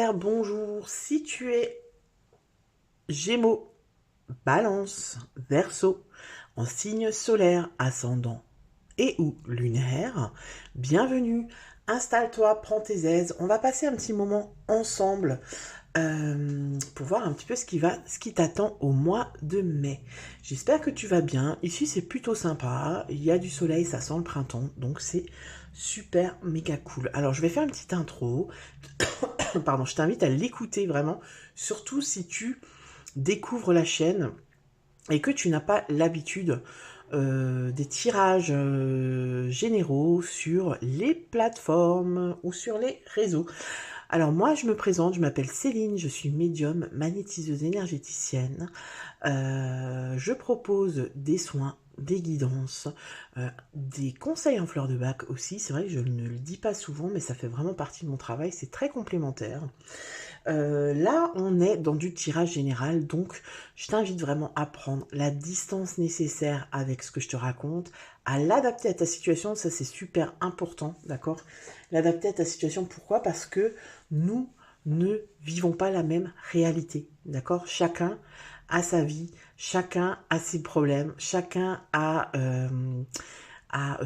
Sagittaire, bonjour. Si tu es Gémeaux, Balance, Verseau, en signe solaire, ascendant et ou lunaire, bienvenue. Installe-toi, prends tes aises. On va passer un petit moment ensemble pour voir un petit peu ce qui t'attend au mois de mai. J'espère que tu vas bien. Ici, c'est plutôt sympa. Il y a du soleil, ça sent le printemps, donc c'est super méga cool. Alors, je vais faire une petite intro. Pardon, je t'invite à l'écouter vraiment, surtout si tu découvres la chaîne et que tu n'as pas l'habitude des tirages généraux sur les plateformes ou sur les réseaux. Alors moi, je me présente, je m'appelle Céline, je suis médium, magnétiseuse énergéticienne. Je propose des soins, des guidances, des conseils en fleurs de bac aussi. C'est vrai que je ne le dis pas souvent, mais ça fait vraiment partie de mon travail, c'est très complémentaire. Là, on est dans du tirage général, donc je t'invite vraiment à prendre la distance nécessaire avec ce que je te raconte, à l'adapter à ta situation, ça c'est super important, d'accord? L'adapter à ta situation, pourquoi? Parce que nous ne vivons pas la même réalité, d'accord? Chacun a sa vie, chacun a ses problèmes, chacun a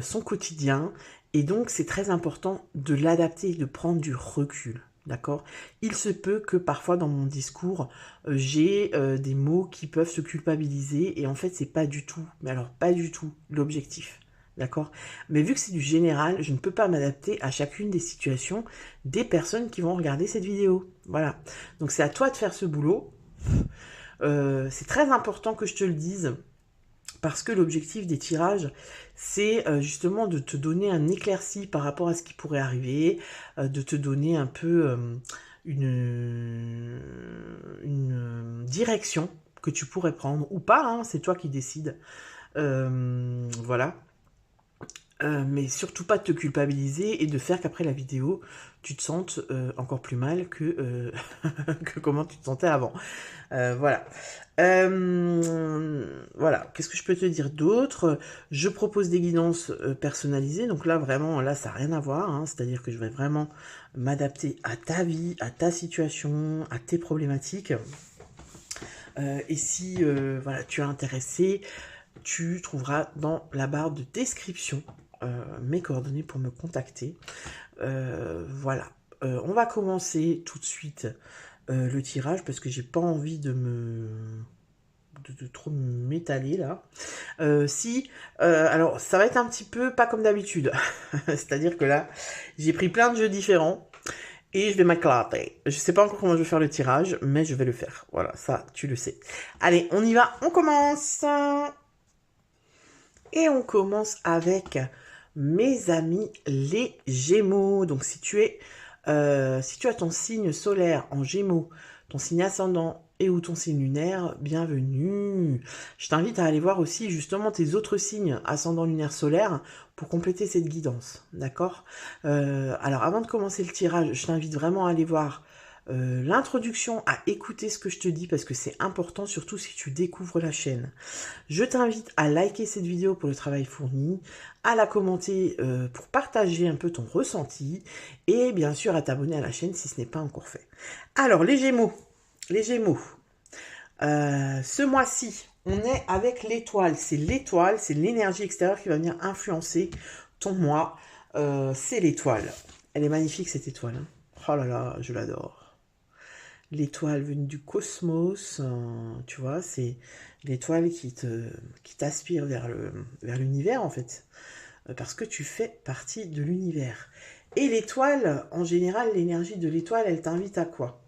son quotidien, et donc c'est très important de l'adapter et de prendre du recul. D'accord? Il se peut que parfois dans mon discours, j'ai des mots qui peuvent se culpabiliser et en fait, c'est pas du tout, mais alors pas du tout l'objectif. D'accord? Mais vu que c'est du général, je ne peux pas m'adapter à chacune des situations des personnes qui vont regarder cette vidéo. Voilà. Donc c'est à toi de faire ce boulot. C'est très important que je te le dise parce que l'objectif des tirages, c'est justement de te donner un éclairci par rapport à ce qui pourrait arriver, de te donner un peu une direction que tu pourrais prendre ou pas, hein, c'est toi qui décides. Voilà. Mais surtout pas de te culpabiliser et de faire qu'après la vidéo, tu te sentes encore plus mal que comment tu te sentais avant. Voilà. Voilà. Qu'est-ce que je peux te dire d'autre? Je propose des guidances personnalisées. Donc là, vraiment, là, ça n'a rien à voir, hein. C'est-à-dire que je vais vraiment m'adapter à ta vie, à ta situation, à tes problématiques. Et si voilà, tu es intéressé, tu trouveras dans la barre de description mes coordonnées pour me contacter. Voilà. On va commencer tout de suite le tirage parce que j'ai pas envie de trop m'étaler là. Alors ça va être un petit peu pas comme d'habitude. C'est-à-dire que là, j'ai pris plein de jeux différents et je vais m'éclater. Je sais pas encore comment je vais faire le tirage, mais je vais le faire. Voilà, ça, tu le sais. Allez, on y va, on commence. Et on commence avec mes amis les Gémeaux. Donc si tu as ton signe solaire en Gémeaux, ton signe ascendant et ou ton signe lunaire, bienvenue. Je t'invite à aller voir aussi justement tes autres signes ascendant lunaire solaire pour compléter cette guidance, d'accord? Alors avant de commencer le tirage, je t'invite vraiment à aller voir l'introduction, à écouter ce que je te dis parce que c'est important, surtout si tu découvres la chaîne. Je t'invite à liker cette vidéo pour le travail fourni, à la commenter pour partager un peu ton ressenti et bien sûr à t'abonner à la chaîne si ce n'est pas encore fait. Alors les Gémeaux, ce mois-ci, on est avec l'étoile, c'est l'énergie extérieure qui va venir influencer ton mois. C'est l'étoile. Elle est magnifique cette étoile, hein. Oh là là, je l'adore. L'étoile venue du cosmos, tu vois, c'est l'étoile qui t'aspire vers l'univers en fait, parce que tu fais partie de l'univers. Et l'étoile, en général, l'énergie de l'étoile, elle t'invite à quoi?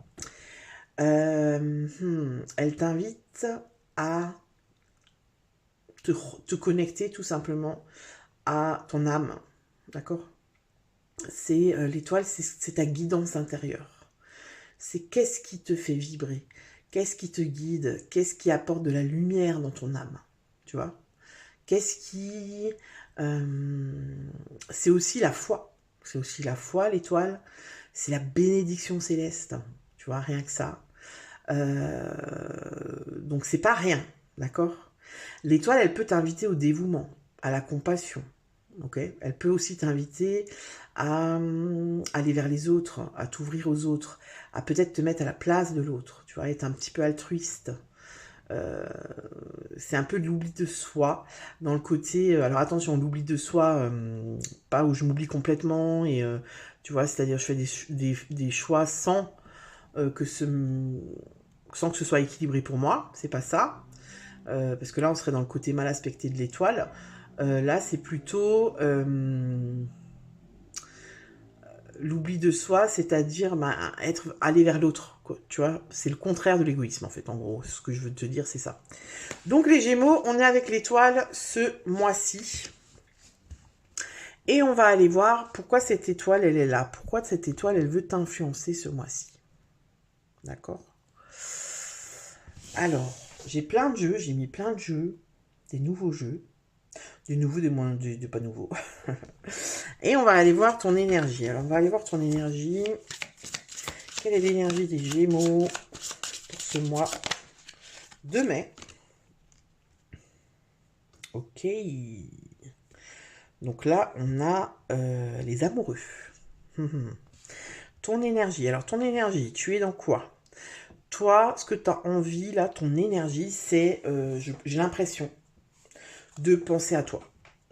Elle t'invite à te connecter tout simplement à ton âme, d'accord? C'est l'étoile, c'est ta guidance intérieure. C'est qu'est-ce qui te fait vibrer, qu'est-ce qui te guide, qu'est-ce qui apporte de la lumière dans ton âme, tu vois? Qu'est-ce qui... c'est aussi la foi. C'est aussi la foi, l'étoile. C'est la bénédiction céleste, tu vois, rien que ça. Donc c'est pas rien, d'accord? L'étoile, elle peut t'inviter au dévouement, à la compassion, Ok, elle peut aussi t'inviter à aller vers les autres, à t'ouvrir aux autres, à peut-être te mettre à la place de l'autre, tu vois, être un petit peu altruiste. Euh, c'est un peu de l'oubli de soi, dans le côté... alors attention, l'oubli de soi, pas où je m'oublie complètement, et tu vois, c'est-à-dire je fais des choix sans que ce soit équilibré pour moi, c'est pas ça. Parce que là, on serait dans le côté mal aspecté de l'étoile. Là, c'est plutôt l'oubli de soi, c'est-à-dire aller vers l'autre. Tu vois, c'est le contraire de l'égoïsme, en fait, en gros. Ce que je veux te dire, c'est ça. Donc, les Gémeaux, on est avec l'étoile ce mois-ci. Et on va aller voir pourquoi cette étoile, elle est là. Pourquoi cette étoile, elle veut t'influencer ce mois-ci. D'accord? Alors, j'ai plein de jeux, j'ai mis plein de jeux, des nouveaux jeux. Du nouveau, des moins, du pas nouveau. Et on va aller voir ton énergie. Alors, on va aller voir ton énergie. Quelle est l'énergie des Gémeaux pour ce mois de mai? Ok. Donc là, on a les amoureux. Ton énergie. Alors, ton énergie, tu es dans quoi? Toi, ce que tu as envie, là, ton énergie, c'est, j'ai l'impression, de penser à toi.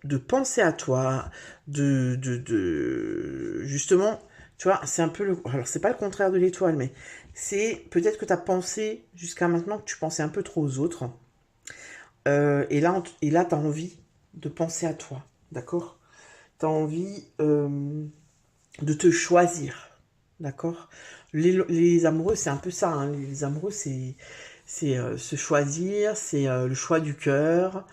De penser à toi, justement, tu vois, c'est un peu le... Alors, c'est pas le contraire de l'étoile, mais c'est peut-être que tu as pensé, jusqu'à maintenant, que tu pensais un peu trop aux autres. Et là tu as envie de penser à toi, d'accord? Tu as envie de te choisir, d'accord? Les amoureux, c'est un peu ça, hein. Les amoureux, c'est se choisir, c'est le choix du cœur.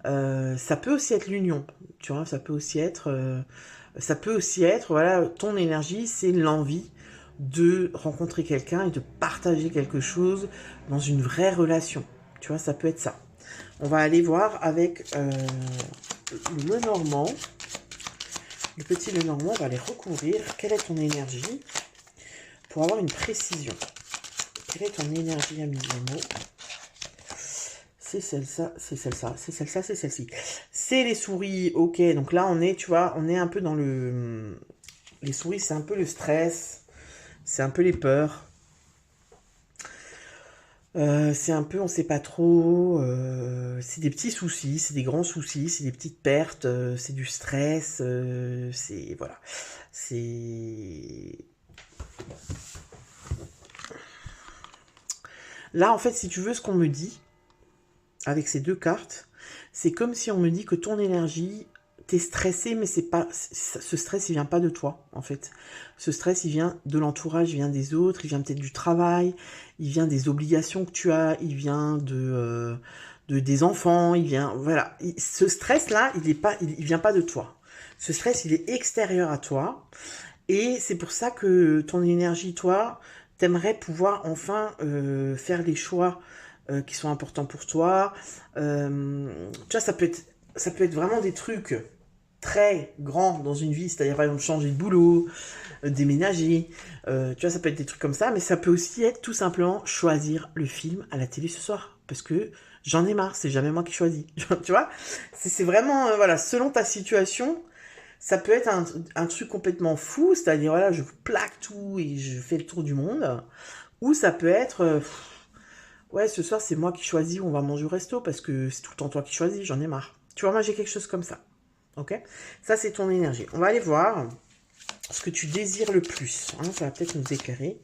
Ça peut aussi être l'union, tu vois, ça peut aussi être, voilà, ton énergie, c'est l'envie de rencontrer quelqu'un et de partager quelque chose dans une vraie relation. Tu vois, ça peut être ça. On va aller voir avec le Normand. Le petit Lenormand, on va aller recouvrir. Quelle est ton énergie pour avoir une précision? Quelle est ton énergie, ami Gémeaux? C'est celle-là, c'est celle-là, c'est celle-là, c'est celle-ci. C'est les souris, ok. Donc là, on est, tu vois, on est un peu dans le... Les souris, c'est un peu le stress, c'est un peu les peurs. C'est un peu, on sait pas trop. C'est des petits soucis, c'est des grands soucis, c'est des petites pertes, c'est du stress. C'est voilà, c'est là en fait, si tu veux, ce qu'on me dit avec ces deux cartes, c'est comme si on me dit que ton énergie, t'es stressé, mais c'est pas, ce stress, il vient pas de toi, en fait. Ce stress, il vient de l'entourage, il vient des autres, il vient peut-être du travail, il vient des obligations que tu as, il vient des enfants, il vient, voilà. Ce stress-là, il vient pas de toi. Ce stress, il est extérieur à toi, et c'est pour ça que ton énergie, toi, t'aimerais pouvoir enfin faire les choix qui sont importants pour toi. Tu vois, ça peut être vraiment des trucs très grands dans une vie, c'est-à-dire par exemple changer de boulot, déménager, tu vois, ça peut être des trucs comme ça, mais ça peut aussi être tout simplement choisir le film à la télé ce soir, parce que j'en ai marre, c'est jamais moi qui choisis, tu vois, c'est vraiment, voilà, selon ta situation, ça peut être un truc complètement fou, c'est-à-dire, voilà, je plaque tout et je fais le tour du monde, ou ça peut être, ouais, ce soir, c'est moi qui choisis, on va manger au resto, parce que c'est tout le temps toi qui choisis, j'en ai marre. Tu vois, moi, j'ai quelque chose comme ça. Ok? Ça, c'est ton énergie. On va aller voir ce que tu désires le plus. Hein, ça va peut-être nous éclairer.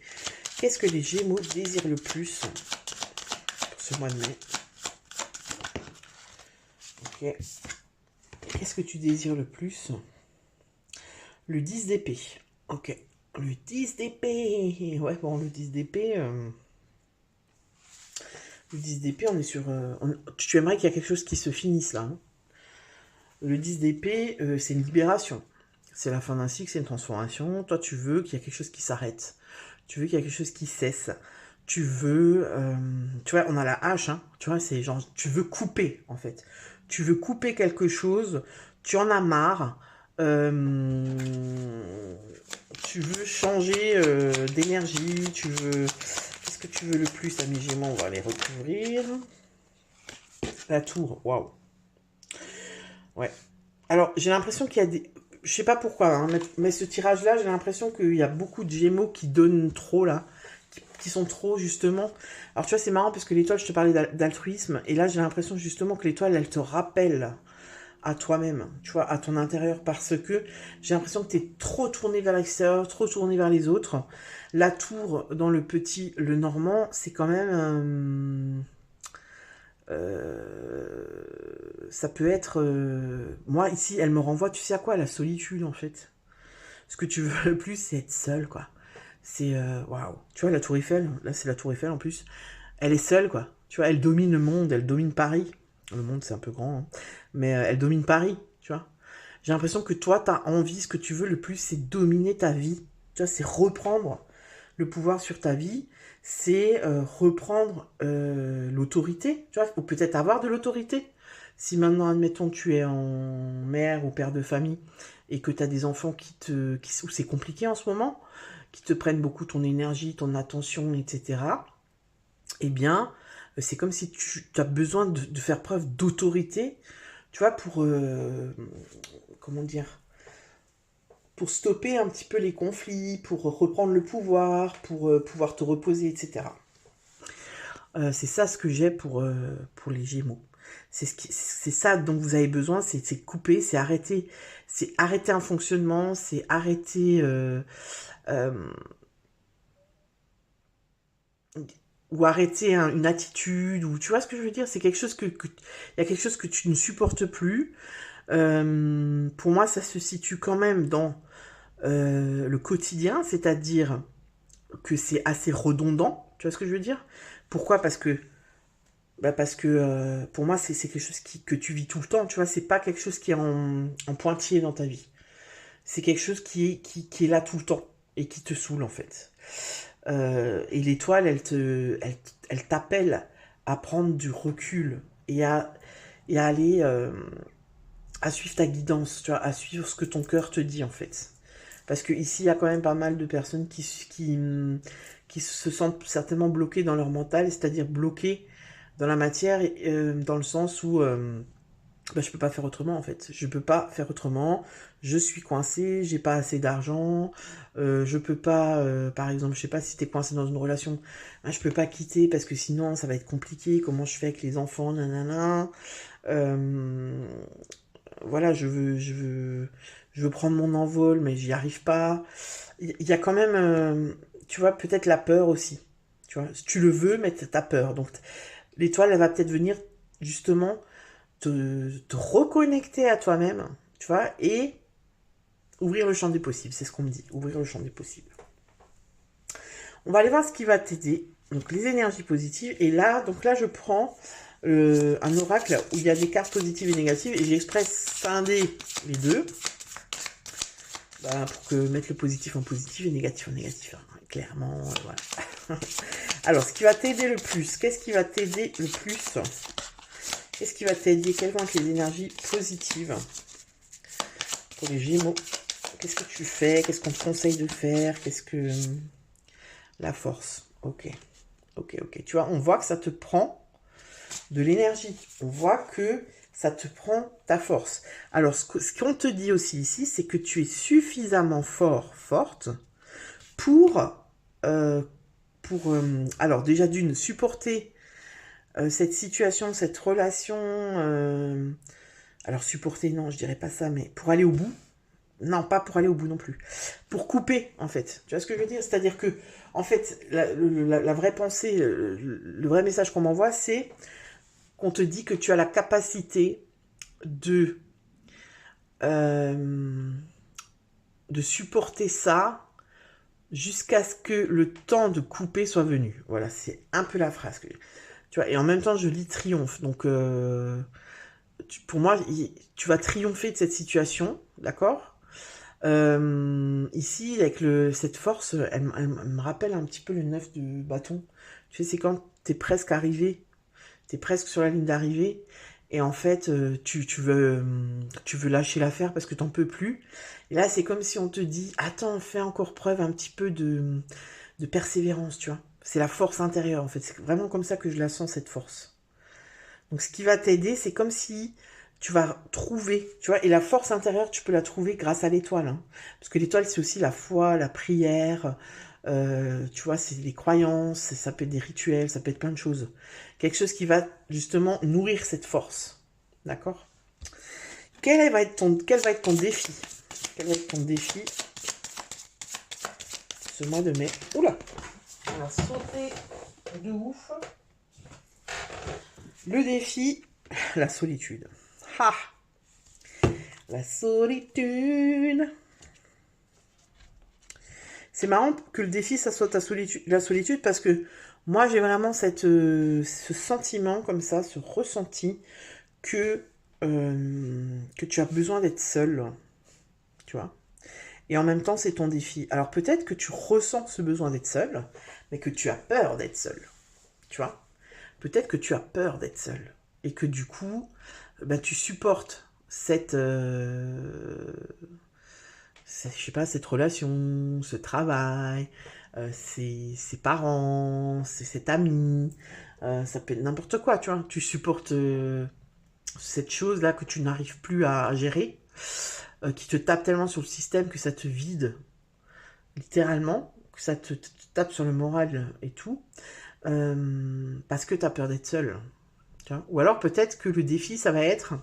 Qu'est-ce que les Gémeaux désirent le plus pour ce mois de mai? Ok. Qu'est-ce que tu désires le plus? Le 10 d'épée. Ok. Le 10 d'épée. Ouais, bon, le 10 d'épée... Le 10 d'épée, on est sur... tu aimerais qu'il y ait quelque chose qui se finisse là. Hein. Le 10 d'épée, c'est une libération. C'est la fin d'un cycle, c'est une transformation. Toi, tu veux qu'il y ait quelque chose qui s'arrête. Tu veux qu'il y ait quelque chose qui cesse. Tu veux... tu vois, on a la hache, hein. Tu vois, c'est genre... Tu veux couper, en fait. Tu veux couper quelque chose. Tu en as marre. Tu veux changer d'énergie. Tu veux... Qu'est-ce que tu veux le plus, amis Gémeaux? On va les recouvrir. La tour, waouh. Ouais. Alors, j'ai l'impression qu'il y a des... Je sais pas pourquoi, hein, mais ce tirage-là, j'ai l'impression qu'il y a beaucoup de Gémeaux qui donnent trop, là. Qui sont trop, justement. Alors, tu vois, c'est marrant parce que l'étoile, je te parlais d'altruisme. Et là, j'ai l'impression, justement, que l'étoile, elle te rappelle à toi-même, tu vois, à ton intérieur, parce que j'ai l'impression que tu es trop tourné vers l'extérieur, trop tourné vers les autres. La tour dans le petit, le normand, c'est quand même... ça peut être... moi, ici, elle me renvoie, tu sais à quoi? À la solitude, en fait. Ce que tu veux le plus, c'est être seul, quoi. C'est... waouh. Tu vois, la tour Eiffel, là, c'est la tour Eiffel, en plus. Elle est seule, quoi. Tu vois, elle domine le monde, elle domine Paris. Le monde, c'est un peu grand, hein. Mais elle domine Paris, tu vois. J'ai l'impression que toi, t'as envie, ce que tu veux le plus, c'est dominer ta vie. Tu vois, c'est reprendre le pouvoir sur ta vie, c'est reprendre l'autorité, tu vois, ou peut-être avoir de l'autorité. Si maintenant, admettons, tu es en mère ou père de famille et que tu as des enfants où c'est compliqué en ce moment, qui te prennent beaucoup ton énergie, ton attention, etc., eh bien, c'est comme si tu as besoin de faire preuve d'autorité, tu vois, pour, comment dire, pour stopper un petit peu les conflits, pour reprendre le pouvoir, pour pouvoir te reposer, etc. C'est ça ce que j'ai pour les Gémeaux. C'est ça dont vous avez besoin, c'est couper, c'est arrêter un fonctionnement, c'est arrêter euh, ou arrêter une attitude, ou tu vois ce que je veux dire, c'est quelque chose y a quelque chose que tu ne supportes plus. Pour moi, ça se situe quand même dans le quotidien, c'est-à-dire que c'est assez redondant, tu vois ce que je veux dire? Pourquoi? Parce que pour moi, c'est quelque chose que tu vis tout le temps, tu vois, c'est pas quelque chose qui est en pointillé dans ta vie. C'est quelque chose qui est là tout le temps et qui te saoule en fait. Et l'étoile, elle t'appelle à prendre du recul et à aller à suivre ta guidance, tu vois, à suivre ce que ton cœur te dit en fait. Parce que ici, il y a quand même pas mal de personnes qui se sentent certainement bloquées dans leur mental, c'est-à-dire bloquées dans la matière, dans le sens où bah, je peux pas faire autrement en fait. Je peux pas faire autrement. Je suis coincé, j'ai pas assez d'argent. Je peux pas, par exemple, je sais pas si t'es coincé dans une relation, hein, je peux pas quitter parce que sinon ça va être compliqué. Comment je fais avec les enfants, nanana. Euh, voilà, je veux prendre mon envol, mais j'y arrive pas. Il y a quand même, tu vois, peut-être la peur aussi. Tu vois, tu le veux, mais t'as peur. Donc l'étoile, elle va peut-être venir justement te reconnecter à toi-même, tu vois, et ouvrir le champ des possibles. C'est ce qu'on me dit, ouvrir le champ des possibles. On va aller voir ce qui va t'aider. Donc les énergies positives. Et là, donc là, je prends un oracle où il y a des cartes positives et négatives et j'ai exprès scindé les deux. Bah, pour que mettre le positif en positif et le négatif en négatif. Hein. Clairement, voilà. Alors, ce qui va t'aider le plus, qu'est-ce qui va t'aider le plus? Qu'est-ce qui va t'aider? Quelles vont être les énergies positives pour les Gémeaux? Qu'est-ce que tu fais? Qu'est-ce qu'on te conseille de faire? Qu'est-ce que... La force. Ok. Ok, ok. Tu vois, on voit que ça te prend de l'énergie. On voit que ça te prend ta force. Alors, ce qu'on te dit aussi ici, c'est que tu es suffisamment fort, forte, pour... alors, déjà d'une, supporter cette situation, cette relation... alors, supporter, non, je dirais pas ça, mais pour aller au bout. Non, pas pour aller au bout non plus. Pour couper, en fait. Tu vois ce que je veux dire? C'est-à-dire que, en fait, la vraie pensée, le vrai message qu'on m'envoie, c'est qu'on te dit que tu as la capacité de, euh, de supporter ça jusqu'à ce que le temps de couper soit venu. Voilà, c'est un peu la phrase. Tu vois, et en même temps, je lis triomphe. Donc, pour moi, tu vas triompher de cette situation, d'accord? Ici, avec cette force, elle me rappelle un petit peu le 9 de bâton. Tu sais, c'est quand t'es presque arrivé, t'es presque sur la ligne d'arrivée, et en fait, tu veux lâcher l'affaire parce que t'en peux plus. Et là, c'est comme si on te dit, attends, fais encore preuve un petit peu de persévérance, tu vois. C'est la force intérieure, en fait. C'est vraiment comme ça que je la sens, cette force. Donc, ce qui va t'aider, c'est comme si tu vas trouver, tu vois, et la force intérieure, tu peux la trouver grâce à l'étoile, hein. Parce que l'étoile, c'est aussi la foi, la prière, tu vois, c'est des croyances, ça peut être des rituels, ça peut être plein de choses. Quelque chose qui va justement nourrir cette force, d'accord? Quel va être ton défi? Quel va être ton défi ce mois de mai? Oula, on a sauté de ouf. Le défi, la solitude. Ha! La solitude. C'est marrant que le défi, ça soit la solitude, parce que moi, j'ai vraiment ce sentiment comme ça, ce ressenti que tu as besoin d'être seul, tu vois. Et en même temps, c'est ton défi. Alors peut-être que tu ressens ce besoin d'être seul, mais que tu as peur d'être seul, tu vois. Peut-être que tu as peur d'être seul. Et que du coup, bah, tu supportes je sais pas, cette relation, ce travail, ses parents, cet ami, ça peut être n'importe quoi, tu vois. Tu supportes cette chose-là que tu n'arrives plus à gérer, qui te tape tellement sur le système que ça te vide, littéralement, que ça te tape sur le moral et tout, parce que tu as peur d'être seul. Tu vois. Ou alors peut-être que le défi, ça va être,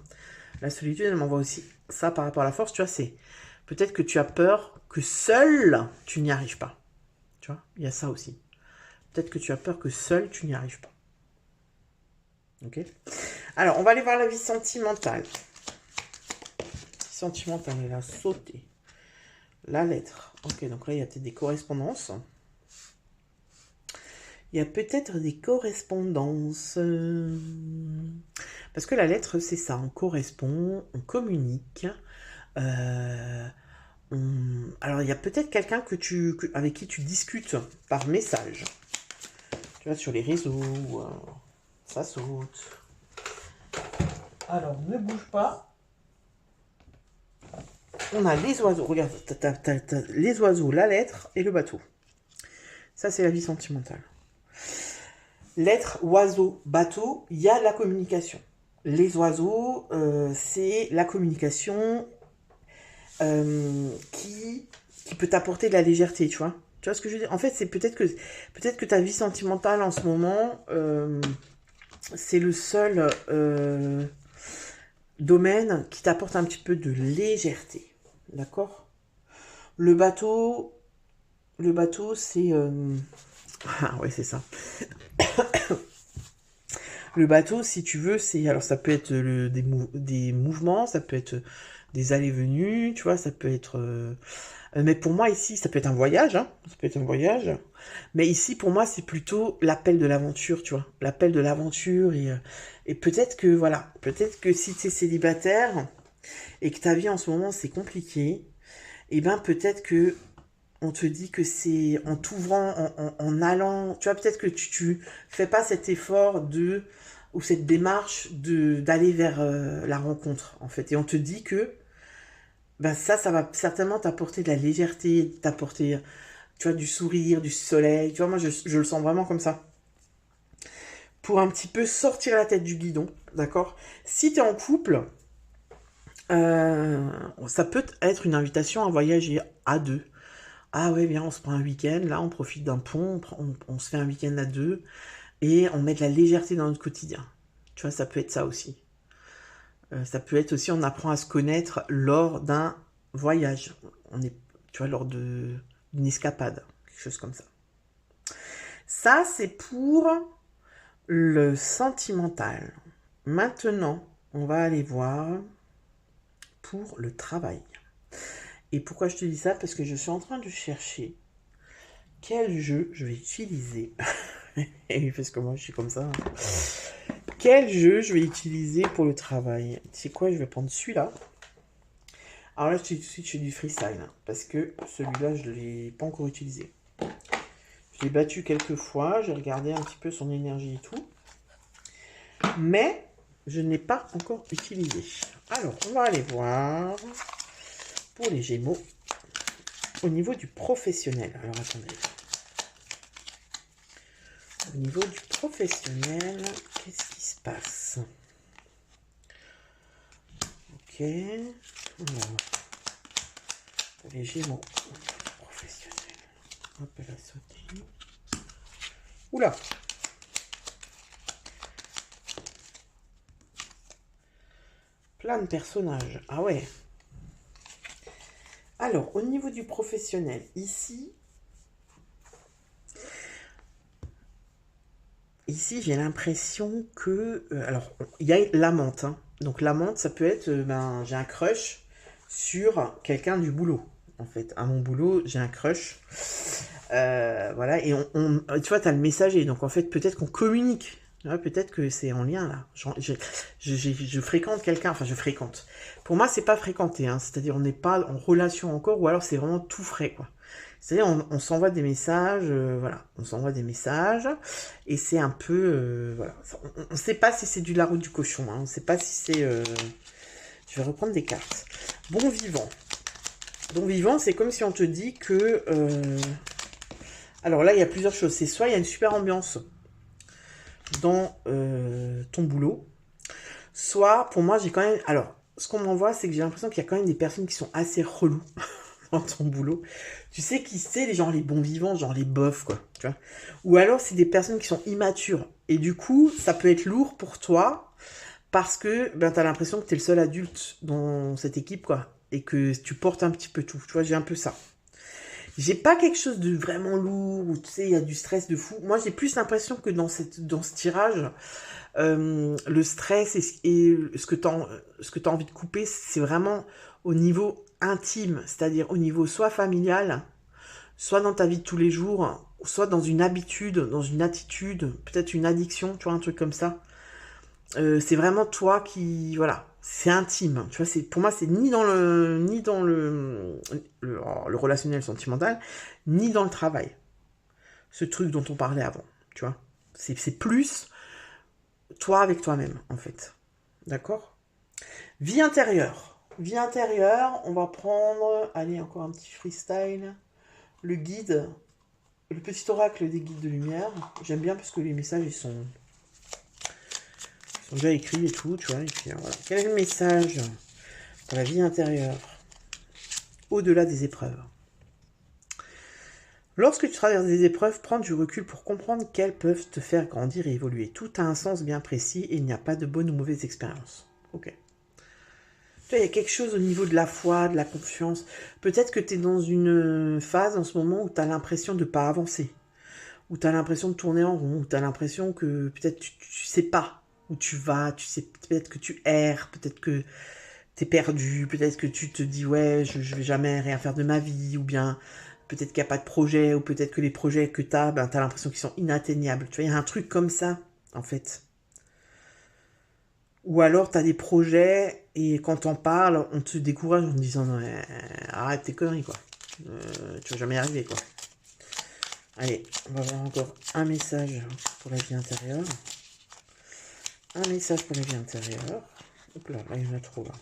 la solitude, elle m'envoie aussi ça par rapport à la force, tu vois, c'est peut-être que tu as peur que seul, tu n'y arrives pas. Tu vois, il y a ça aussi. Peut-être que tu as peur que seul, tu n'y arrives pas. Ok. Alors, on va aller voir la vie sentimentale. Sentimentale, elle a sauté. La lettre. Ok, donc là, il y a peut-être des correspondances. Il y a peut-être des correspondances. Parce que la lettre, c'est ça. On correspond, on communique. Alors, il y a peut-être quelqu'un avec qui tu discutes par message. Tu vois, sur les réseaux. Ça saute. Alors, ne bouge pas. On a les oiseaux. Regarde, t'as les oiseaux, la lettre et le bateau. Ça, c'est la vie sentimentale. Lettre, oiseau, bateau, il y a la communication. Les oiseaux, c'est la communication qui peut t'apporter de la légèreté, tu vois. Tu vois ce que je veux dire? En fait, c'est peut-être que ta vie sentimentale en ce moment, c'est le seul domaine qui t'apporte un petit peu de légèreté. D'accord? Le bateau, c'est... Ah ouais, c'est ça. Le bateau, si tu veux, c'est... Alors, ça peut être des mouvements, ça peut être des allées-venues, tu vois, ça peut être... Mais pour moi, ici, ça peut être un voyage, hein, ça peut être un voyage. Mais ici, pour moi, c'est plutôt l'appel de l'aventure, tu vois. L'appel de l'aventure et peut-être que, voilà, peut-être que si tu es célibataire et que ta vie en ce moment, c'est compliqué, et ben peut-être que on te dit que c'est en t'ouvrant, en allant, tu vois, peut-être que tu fais pas cet effort ou cette démarche d'aller vers la rencontre, en fait. Et on te dit que ben ça va certainement t'apporter de la légèreté, t'apporter, tu vois, du sourire, du soleil. Tu vois, moi, je le sens vraiment comme ça. Pour un petit peu sortir la tête du guidon, d'accord? Si tu es en couple, ça peut être une invitation à voyager à deux. Ah ouais, bien, on se prend un week-end, là, on profite d'un pont, on se fait un week-end à deux, et on met de la légèreté dans notre quotidien. Tu vois, ça peut être ça aussi. Ça peut être aussi, on apprend à se connaître lors d'un voyage. Tu vois, lors d'une escapade, quelque chose comme ça. Ça, c'est pour le sentimental. Maintenant, on va aller voir pour le travail. Et pourquoi je te dis ça? Parce que je suis en train de chercher quel jeu je vais utiliser. Et parce que moi, je suis comme ça. Quel jeu je vais utiliser pour le travail? Tu sais quoi? Je vais prendre celui-là. Alors là, je suis tout de suite chez du freestyle. Parce que celui-là, je ne l'ai pas encore utilisé. Je l'ai battu quelques fois. J'ai regardé un petit peu son énergie et tout. Mais je ne l'ai pas encore utilisé. Alors, on va aller voir pour les Gémeaux au niveau du professionnel. Alors, attendez. Au niveau du professionnel, qu'est-ce qui se passe? Ok. Alors, les Gémeaux professionnels. Hop, elle a sauté. Oula. Plein de personnages. Ah ouais. Alors, au niveau du professionnel, ici, j'ai l'impression que... alors, il y a l'amante. Hein. Donc, l'amante, ça peut être... j'ai un crush sur quelqu'un du boulot. En fait, à mon boulot, j'ai un crush. Voilà, et tu vois, tu as le messager. Donc, en fait, peut-être qu'on communique. Ouais, peut-être que c'est en lien, là. Je fréquente quelqu'un. Enfin, je fréquente. Pour moi, c'est pas fréquenter. Hein. C'est-à-dire, on n'est pas en relation encore. Ou alors, c'est vraiment tout frais, quoi. C'est-à-dire, on s'envoie des messages, voilà, on s'envoie des messages, et c'est un peu, voilà, on ne sait pas si c'est du la route du cochon, hein, on ne sait pas si c'est, je vais reprendre des cartes. Bon vivant. Bon vivant, c'est comme si on te dit que, alors là, il y a plusieurs choses. C'est soit il y a une super ambiance dans ton boulot, soit, pour moi, j'ai quand même, alors, ce qu'on m'envoie, c'est que j'ai l'impression qu'il y a quand même des personnes qui sont assez reloues dans ton boulot. Tu sais qui c'est, les gens, les bons vivants, genre les bofs, quoi, tu vois. Ou alors, c'est des personnes qui sont immatures. Et du coup, ça peut être lourd pour toi, parce que, t'as l'impression que t'es le seul adulte dans cette équipe, quoi. Et que tu portes un petit peu tout. Tu vois, j'ai un peu ça. J'ai pas quelque chose de vraiment lourd, où tu sais, il y a du stress de fou. Moi, j'ai plus l'impression que dans ce tirage, le stress et ce que t'as envie de couper, c'est vraiment au niveau intime, c'est-à-dire au niveau soit familial, soit dans ta vie de tous les jours, soit dans une habitude, dans une attitude, peut-être une addiction, tu vois, un truc comme ça. C'est vraiment toi qui, voilà, c'est intime, tu vois, pour moi, c'est ni dans le relationnel sentimental, ni dans le travail. Ce truc dont on parlait avant, tu vois. C'est plus toi avec toi-même, en fait. D'accord ? Vie intérieure. Vie intérieure, on va prendre, allez, encore un petit freestyle. Le guide, le petit oracle des guides de lumière. J'aime bien parce que les messages, ils sont déjà écrits et tout, tu vois. Et puis, voilà. Quel est le message pour la vie intérieure au-delà des épreuves ? Lorsque tu traverses des épreuves, prends du recul pour comprendre qu'elles peuvent te faire grandir et évoluer. Tout a un sens bien précis et il n'y a pas de bonne ou mauvaise expérience. Ok. Il y a quelque chose au niveau de la foi, de la confiance. Peut-être que tu es dans une phase en ce moment où tu as l'impression de ne pas avancer. Où tu as l'impression de tourner en rond. Où tu as l'impression que peut-être tu sais pas où tu vas. Tu sais, peut-être que tu erres. Peut-être que tu es perdu. Peut-être que tu te dis ouais, je vais jamais rien faire de ma vie. Ou bien peut-être qu'il n'y a pas de projet. Ou peut-être que les projets que tu as, tu as l'impression qu'ils sont inatteignables. Tu vois, il y a un truc comme ça, en fait. Ou alors, tu as des projets et quand t'en parles, on te décourage en te disant non, arrête tes conneries, quoi. Tu vas jamais y arriver, quoi. Allez, on va voir encore un message pour la vie intérieure. Un message pour la vie intérieure. Hop là, il y en a trop, là.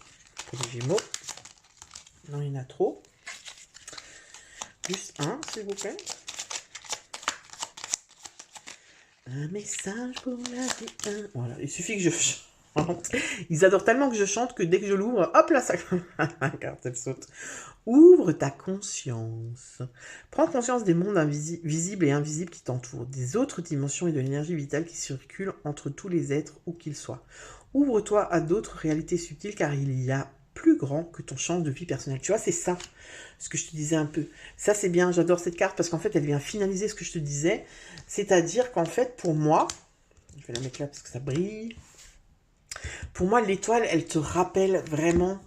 Pour les Gémeaux. Non, il y en a trop. Plus un, s'il vous plaît. Un message pour la vie. Voilà, il suffit que je chante. Ils adorent tellement que je chante que dès que je l'ouvre, hop là, ça... la carte, elle saute. Ouvre ta conscience. Prends conscience des mondes visibles et invisibles qui t'entourent, des autres dimensions et de l'énergie vitale qui circule entre tous les êtres, où qu'ils soient. Ouvre-toi à d'autres réalités subtiles car il y a plus grand que ton champ de vie personnelle. Tu vois, c'est ça, ce que je te disais un peu. Ça, c'est bien, j'adore cette carte parce qu'en fait, elle vient finaliser ce que je te disais. C'est-à-dire qu'en fait, pour moi, je vais la mettre là parce que ça brille. Pour moi, l'étoile, elle te rappelle vraiment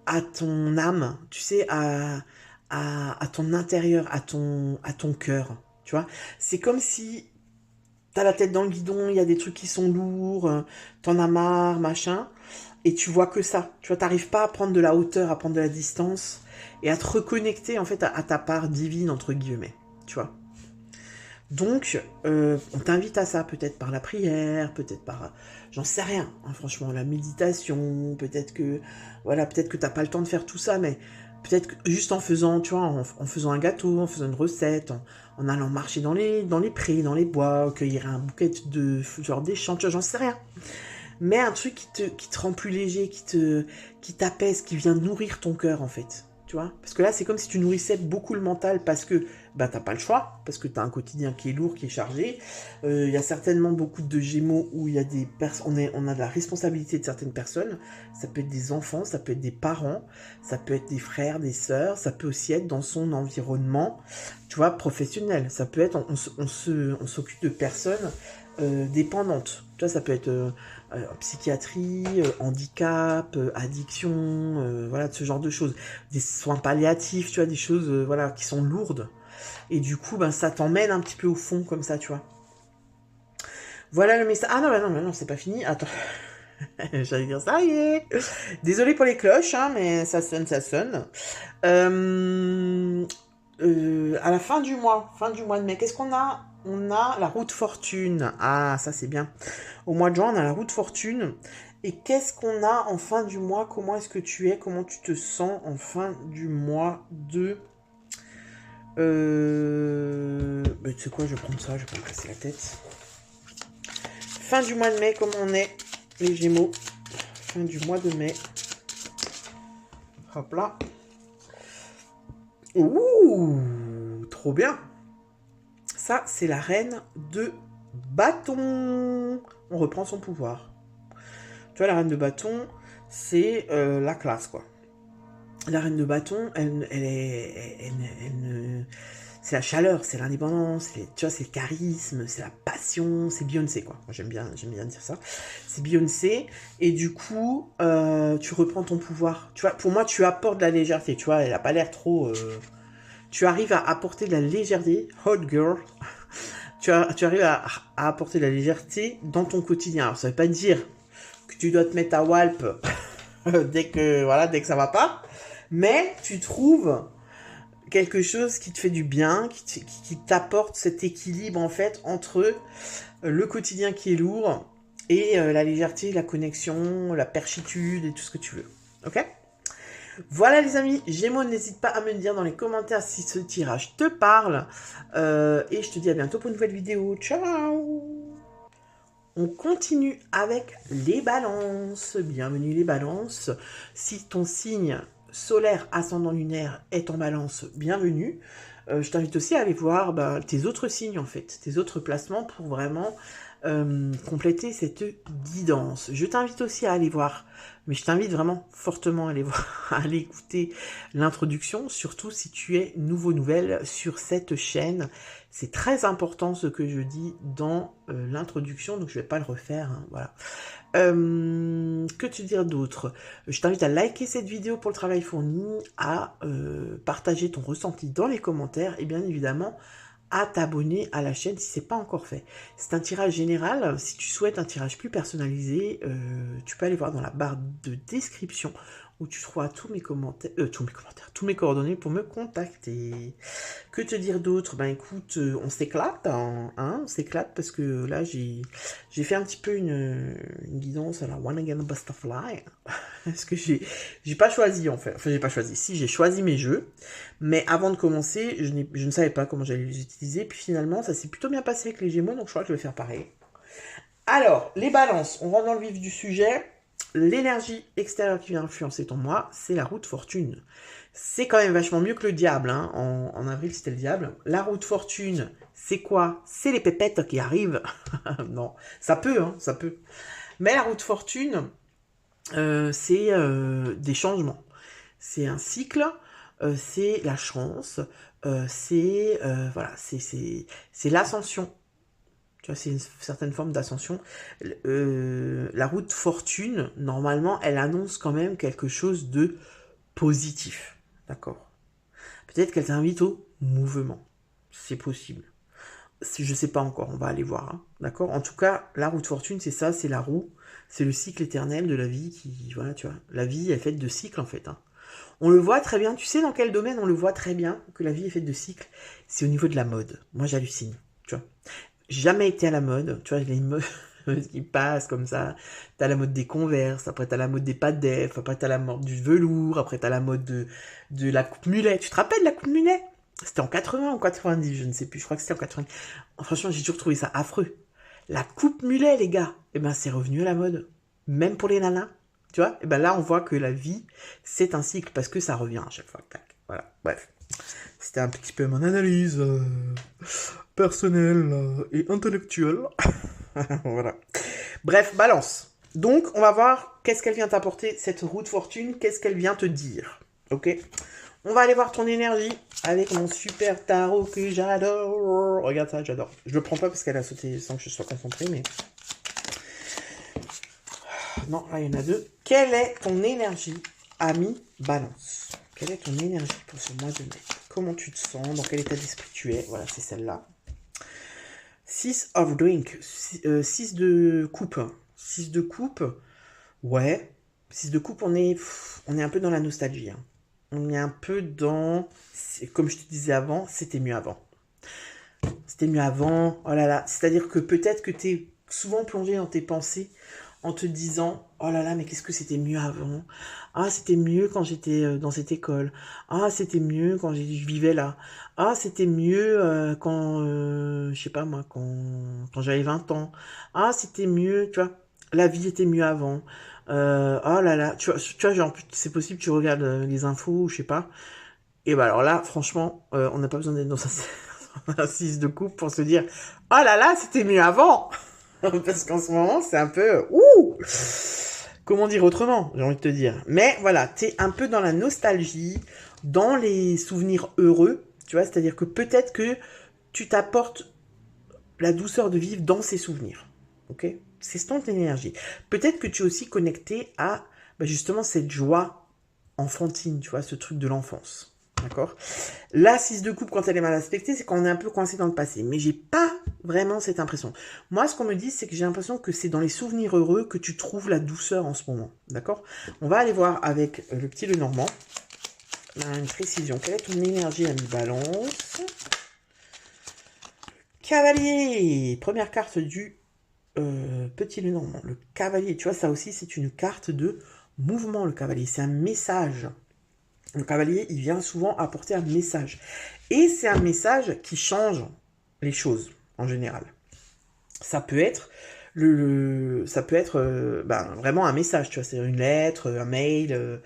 à ton âme, tu sais, à ton intérieur, à ton cœur, tu vois. C'est comme si t'as la tête dans le guidon, il y a des trucs qui sont lourds, t'en as marre, machin, et tu vois que ça. Tu vois, t'arrives pas à prendre de la hauteur, à prendre de la distance, et à te reconnecter, en fait, à ta part divine, entre guillemets, tu vois. Donc, on t'invite à ça, peut-être par la prière, peut-être par, j'en sais rien, hein, franchement, la méditation, peut-être que, voilà, peut-être que t'as pas le temps de faire tout ça, mais peut-être que juste en faisant, tu vois, en faisant un gâteau, en faisant une recette, en allant marcher dans les prés, dans les bois, cueillir un bouquet de genre des champs, tu vois, j'en sais rien. mais un truc qui te rend plus léger, qui t'apaise, qui vient nourrir ton cœur, en fait. Tu vois? Parce que là, c'est comme si tu nourrissais beaucoup le mental parce que bah, t'as pas le choix, parce que t'as un quotidien qui est lourd, qui est chargé. Il y a certainement beaucoup de Gémeaux où il y a des on a de la responsabilité de certaines personnes. Ça peut être des enfants, ça peut être des parents, ça peut être des frères, des sœurs, ça peut aussi être dans son environnement, tu vois, professionnel. Ça peut être, on s'occupe de personnes dépendantes. Tu vois, ça peut être psychiatrie, handicap, addiction, voilà, ce genre de choses. Des soins palliatifs, tu vois, des choses voilà, qui sont lourdes. Et du coup, ben, ça t'emmène un petit peu au fond, comme ça, tu vois. Voilà le message. Ah non, bah non, bah non, c'est pas fini. Attends. J'allais dire ça y est. Désolé pour les cloches, hein, mais ça sonne, ça sonne. À la fin du mois de mai, qu'est-ce qu'on a? On a la roue de fortune. Ah, ça c'est bien. Au mois de juin, on a la roue de fortune. Et qu'est-ce qu'on a en fin du mois? Comment est-ce que tu es? Comment tu te sens en fin du mois de... tu sais quoi, je vais prendre ça, je vais pas me casser la tête. Fin du mois de mai, comment on est, les Gémeaux? Fin du mois de mai. Hop là. Ouh, trop bien. Ça, c'est la reine de bâton. On reprend son pouvoir. Tu vois, la reine de bâton, c'est la classe, quoi. La reine de bâton, c'est la chaleur, c'est l'indépendance, tu vois, c'est le charisme, c'est la passion, c'est Beyoncé, quoi. Moi, j'aime bien dire ça. C'est Beyoncé, et du coup, tu reprends ton pouvoir. Tu vois, pour moi, tu apportes de la légèreté, tu vois, elle a pas l'air trop... Tu arrives à apporter de la légèreté, hot girl. Tu arrives à apporter de la légèreté dans ton quotidien. Alors, ça veut pas dire que tu dois te mettre à walp dès que ça va pas, mais tu trouves quelque chose qui te fait du bien, qui t'apporte cet équilibre en fait entre le quotidien qui est lourd et la légèreté, la connexion, la perchitude et tout ce que tu veux. Ok? Voilà les amis, Gémeaux, n'hésite pas à me dire dans les commentaires si ce tirage te parle. Et je te dis à bientôt pour une nouvelle vidéo. Ciao! On continue avec les balances. Bienvenue les balances. Si ton signe solaire, ascendant lunaire est en balance, bienvenue. Je t'invite aussi à aller voir tes autres signes en fait, tes autres placements pour vraiment compléter cette guidance. Je t'invite aussi à aller voir, mais je t'invite vraiment fortement à aller voir, à aller écouter l'introduction, surtout si tu es nouvelle sur cette chaîne. C'est très important ce que je dis dans l'introduction, donc je vais pas le refaire, hein, voilà. Que te dire d'autre? Je t'invite à liker cette vidéo pour le travail fourni, à partager ton ressenti dans les commentaires et bien évidemment à t'abonner à la chaîne si c'est pas encore fait. C'est un tirage général. Si tu souhaites un tirage plus personnalisé, tu peux aller voir dans la barre de description où tu trouveras tous mes coordonnées pour me contacter. Que te dire d'autre? Ben écoute, on s'éclate, hein, on s'éclate parce que là j'ai fait un petit peu une guidance à la One Again Butterfly. Parce que j'ai pas choisi en fait. Enfin j'ai pas choisi. Si, j'ai choisi mes jeux. Mais avant de commencer, je ne savais pas comment j'allais les utiliser. Puis finalement, ça s'est plutôt bien passé avec les Gémeaux, donc je crois que je vais faire pareil. Alors, les balances, on rentre dans le vif du sujet. L'énergie extérieure qui vient influencer ton moi, c'est la roue de fortune. C'est quand même vachement mieux que le diable. Hein. En avril, c'était le diable. La roue de fortune, c'est quoi? C'est les pépettes qui arrivent. Non, ça peut, hein, ça peut. Mais la roue de fortune, c'est des changements. C'est un cycle, c'est la chance, c'est l'ascension. Tu vois, c'est une certaine forme d'ascension. La roue de fortune, normalement, elle annonce quand même quelque chose de positif. D'accord? Peut-être qu'elle t'invite au mouvement. C'est possible. Je sais pas encore, on va aller voir. Hein. D'accord? En tout cas, la roue de fortune, c'est ça, c'est la roue. C'est le cycle éternel de la vie qui... Voilà, tu vois. La vie est faite de cycles, en fait. Hein. On le voit très bien. Tu sais dans quel domaine on le voit très bien que la vie est faite de cycles? C'est au niveau de la mode. Moi, j'hallucine. Tu vois. Jamais été à la mode. Tu vois, les modes qui passent comme ça. T'as la mode des Converse, après t'as la mode des pas def, après t'as la mode du velours, après t'as la mode de la coupe mulet. Tu te rappelles de la coupe mulet? C'était en 80 ou 90, je ne sais plus. Je crois que c'était en 80. Franchement, j'ai toujours trouvé ça affreux. La coupe mulet, les gars. Eh ben, c'est revenu à la mode. même pour les nanas, tu vois, et ben là, on voit que la vie, c'est un cycle, parce que ça revient à chaque fois. Tac. Voilà, bref. C'était un petit peu mon analyse personnelle et intellectuelle. Voilà. Bref, balance. Donc, on va voir qu'est-ce qu'elle vient t'apporter, cette roue de fortune, qu'est-ce qu'elle vient te dire. Ok. On va aller voir ton énergie avec mon super tarot que j'adore. Regarde ça, j'adore. Je le prends pas parce qu'elle a sauté sans que je sois concentré, mais... Non, là, il y en a deux. Quelle est ton énergie, ami Balance? Quelle est ton énergie pour ce mois de mai? Comment tu te sens? Dans quel état d'esprit tu es? Voilà, c'est celle-là. 6 of drink. 6 de coupe. 6 de coupe. Ouais. 6 de coupe, on est un peu dans la nostalgie. Hein. On est un peu dans... Comme je te disais avant, c'était mieux avant. C'était mieux avant. Oh là là. C'est-à-dire que peut-être que tu es souvent plongé dans tes pensées en te disant oh là là, mais qu'est-ce que c'était mieux avant? Ah, c'était mieux quand j'étais dans cette école. Ah, c'était mieux quand je vivais là. Ah, c'était mieux quand, je sais pas moi, quand j'avais 20 ans. Ah, c'était mieux, tu vois. La vie était mieux avant. Oh là là, tu vois, genre, c'est possible, tu regardes les infos, je sais pas. Et bah alors là, franchement, on n'a pas besoin d'être dans un 6 de coupe pour se dire oh là là, c'était mieux avant. Parce qu'en ce moment, c'est un peu... Ouh, comment dire autrement, j'ai envie de te dire. Mais voilà, t'es un peu dans la nostalgie, dans les souvenirs heureux, tu vois, c'est-à-dire que peut-être que tu t'apportes la douceur de vivre dans ces souvenirs, ok? C'est ton énergie. Peut-être que tu es aussi connecté à bah, justement cette joie enfantine, tu vois, ce truc de l'enfance. D'accord. La 6 de coupe, quand elle est mal aspectée, c'est quand on est un peu coincé dans le passé. Mais j'ai pas vraiment cette impression. Moi, ce qu'on me dit, c'est que j'ai l'impression que c'est dans les souvenirs heureux que tu trouves la douceur en ce moment. D'accord. On va aller voir avec le petit Lenormand. Une précision. Quelle est ton énergie, ami Balance? Cavalier. Première carte du petit Lenormand. Le cavalier, tu vois, ça aussi, c'est une carte de mouvement, le cavalier. C'est un message. Le cavalier, il vient souvent apporter un message. Et c'est un message qui change les choses, en général. Ça peut être ça peut être vraiment un message, tu vois, c'est une lettre, un mail,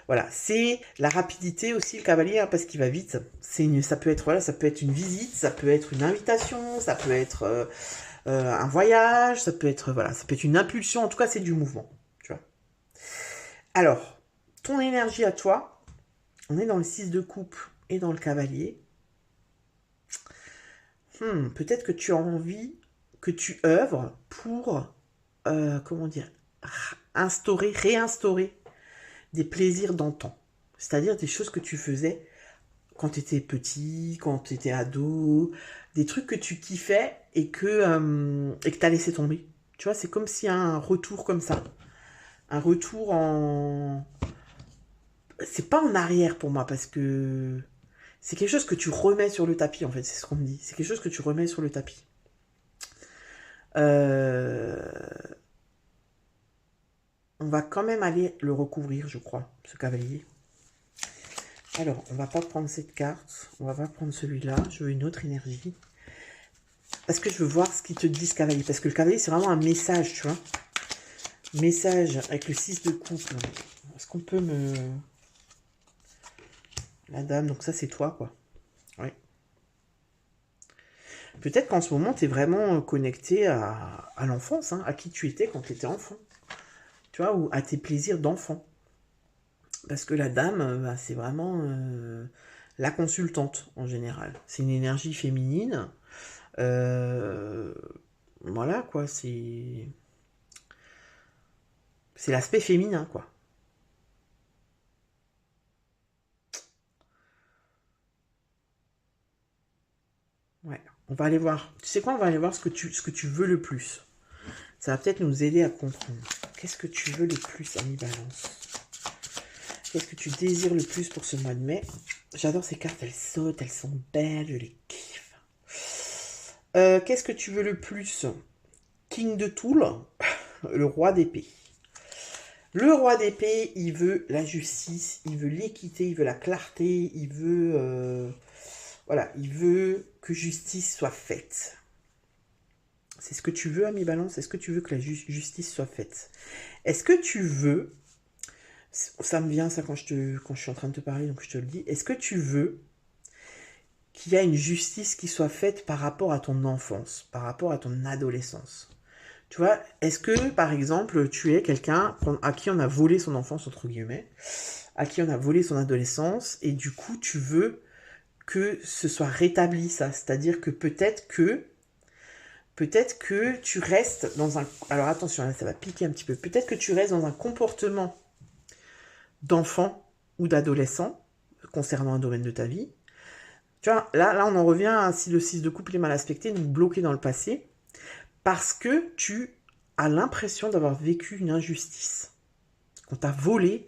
voilà. C'est la rapidité aussi, le cavalier, hein, parce qu'il va vite. Ça peut être, voilà, ça peut être une visite, ça peut être une invitation, ça peut être un voyage, ça peut être, voilà, ça peut être une impulsion, en tout cas, c'est du mouvement, tu vois. Alors, ton énergie à toi, on est dans le 6 de coupe et dans le cavalier. Peut-être que tu as envie que tu œuvres pour, comment dire, réinstaurer des plaisirs d'antan. C'est-à-dire des choses que tu faisais quand tu étais petit, quand tu étais ado, des trucs que tu kiffais et que tu as laissé tomber. Tu vois, c'est comme s'il y a un retour comme ça. Un retour en... C'est pas en arrière pour moi, parce que c'est quelque chose que tu remets sur le tapis, en fait, c'est ce qu'on me dit. C'est quelque chose que tu remets sur le tapis. On va quand même aller le recouvrir, je crois, ce cavalier. Alors, on va pas prendre cette carte. On va pas prendre celui-là. Je veux une autre énergie. Parce que je veux voir ce qu'il te dit, ce cavalier. Parce que le cavalier, c'est vraiment un message, tu vois. Message avec le 6 de coupe. Est-ce qu'on peut me... La dame, donc ça, c'est toi, quoi. Oui. Peut-être qu'en ce moment, tu es vraiment connecté à l'enfance, hein, à qui tu étais quand tu étais enfant. Tu vois, ou à tes plaisirs d'enfant. Parce que la dame, c'est vraiment la consultante, en général. C'est une énergie féminine. Euh, voilà, quoi, c'est l'aspect féminin, quoi. Ouais. On va aller voir. Tu sais quoi, on va aller voir ce que tu veux le plus. Ça va peut-être nous aider à comprendre. Qu'est-ce que tu veux le plus, ami Balance? Qu'est-ce que tu désires le plus pour ce mois de mai? J'adore ces cartes, elles sautent, elles sont belles, je les kiffe. Qu'est-ce que tu veux le plus? King de Toul, le roi d'épée. Le roi d'épée, il veut la justice, il veut l'équité, il veut la clarté, il veut... voilà, il veut que justice soit faite. C'est ce que tu veux, ami Balance? Est-ce que tu veux que la justice soit faite? Est-ce que tu veux... Ça me vient, ça, quand je suis en train de te parler, donc je te le dis. Est-ce que tu veux qu'il y ait une justice qui soit faite par rapport à ton enfance, par rapport à ton adolescence? Tu vois, est-ce que, par exemple, tu es quelqu'un à qui on a volé son enfance, entre guillemets, à qui on a volé son adolescence, et du coup, tu veux que ce soit rétabli, ça? C'est-à-dire que peut-être que tu restes dans un... Alors attention, là, ça va piquer un petit peu. Peut-être que tu restes dans un comportement d'enfant ou d'adolescent concernant un domaine de ta vie. Tu vois, là on en revient à si le 6 de couple est mal aspecté, donc bloqué dans le passé, parce que tu as l'impression d'avoir vécu une injustice. Qu'on t'a volé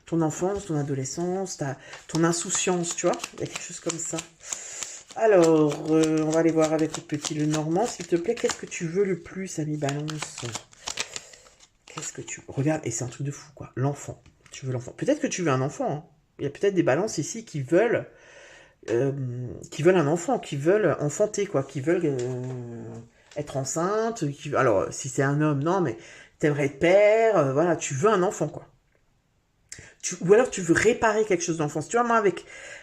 ton enfance, ton adolescence, ton insouciance, tu vois. Il y a quelque chose comme ça. Alors, on va aller voir avec le petit Lenormand, s'il te plaît. Qu'est-ce que tu veux le plus, ami Balance? Qu'est-ce que tu... Regarde, et c'est un truc de fou, quoi. L'enfant. Tu veux l'enfant. Peut-être que tu veux un enfant, hein. Il y a peut-être des balances ici qui veulent un enfant, qui veulent enfanter, quoi. Qui veulent être enceinte. Alors, si c'est un homme, non, mais t'aimerais être père. Voilà, tu veux un enfant, quoi. Ou alors tu veux réparer quelque chose d'enfance. Tu vois, moi,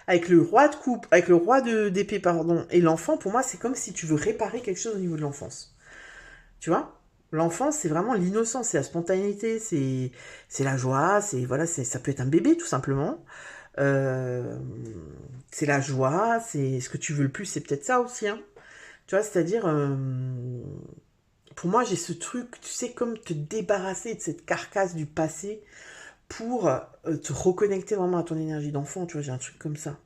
avec le roi de coupe, avec le roi d'épée, pardon, et l'enfant, pour moi, c'est comme si tu veux réparer quelque chose au niveau de l'enfance. Tu vois? L'enfance, c'est vraiment l'innocence, c'est la spontanéité, c'est la joie, voilà, ça peut être un bébé, tout simplement. Euh, c'est la joie, c'est ce que tu veux le plus, c'est peut-être ça aussi, hein. Tu vois, c'est-à-dire, pour moi, j'ai ce truc, tu sais, comme te débarrasser de cette carcasse du passé pour te reconnecter vraiment à ton énergie d'enfant, tu vois, j'ai un truc comme ça.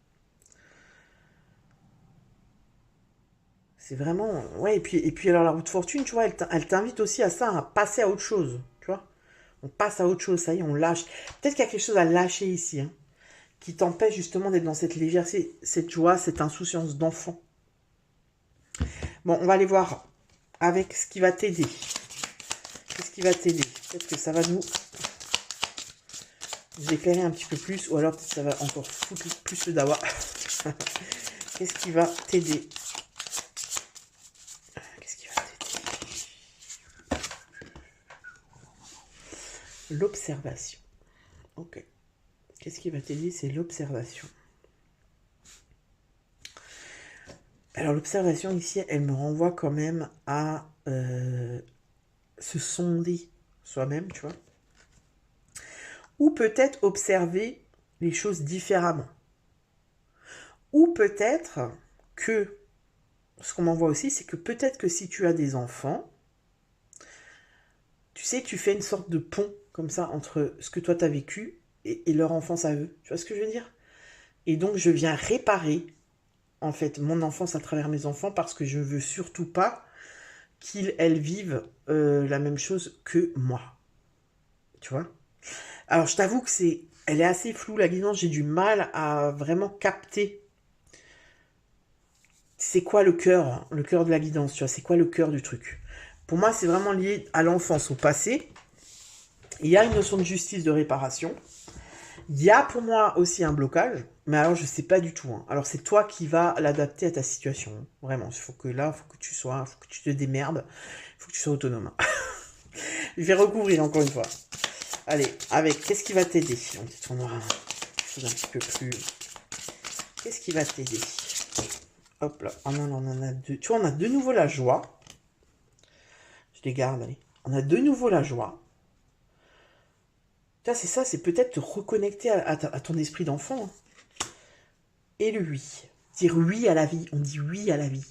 C'est vraiment... Ouais, et puis alors la roue de fortune, tu vois, elle t'invite aussi à ça, à passer à autre chose, tu vois. On passe à autre chose, ça y est, on lâche. Peut-être qu'il y a quelque chose à lâcher ici, hein, qui t'empêche justement d'être dans cette légèreté, cette joie, cette insouciance d'enfant. Bon, on va aller voir avec ce qui va t'aider. Qu'est-ce qui va t'aider? Peut-être que ça va nous éclairer un petit peu plus, ou alors peut-être que ça va encore foutre plus le dawa. Qu'est-ce qui va t'aider? Qu'est-ce qui va t'aider? L'observation. Ok. Qu'est-ce qui va t'aider? C'est l'observation. Alors l'observation ici, elle me renvoie quand même à se sonder soi-même, tu vois. Ou peut-être observer les choses différemment. Ou peut-être que, ce qu'on m'envoie aussi, c'est que peut-être que si tu as des enfants, tu sais, tu fais une sorte de pont comme ça entre ce que toi t'as vécu et leur enfance à eux. Tu vois ce que je veux dire? Et donc je viens réparer en fait mon enfance à travers mes enfants parce que je veux surtout pas elles vivent la même chose que moi. Tu vois? Alors je t'avoue que elle est assez floue la guidance, j'ai du mal à vraiment capter c'est quoi le cœur de la guidance, tu vois, c'est quoi le cœur du truc. Pour moi, c'est vraiment lié à l'enfance, au passé. Il y a une notion de justice, de réparation. Il y a pour moi aussi un blocage, mais alors je sais pas du tout, hein. Alors c'est toi qui vas l'adapter à ta situation, hein. Vraiment. Il faut que tu te démerdes, il faut que tu sois autonome. Je vais recouvrir encore une fois. Allez, avec qu'est-ce qui va t'aider? On aura quelque chose un petit peu plus. Qu'est-ce qui va t'aider? Hop là, on en a deux. Tu vois, on a de nouveau la joie. Je les garde, allez. On a de nouveau la joie. Tu vois, c'est ça, c'est peut-être te reconnecter à ton esprit d'enfant, hein. Et le oui. Dire oui à la vie. On dit oui à la vie.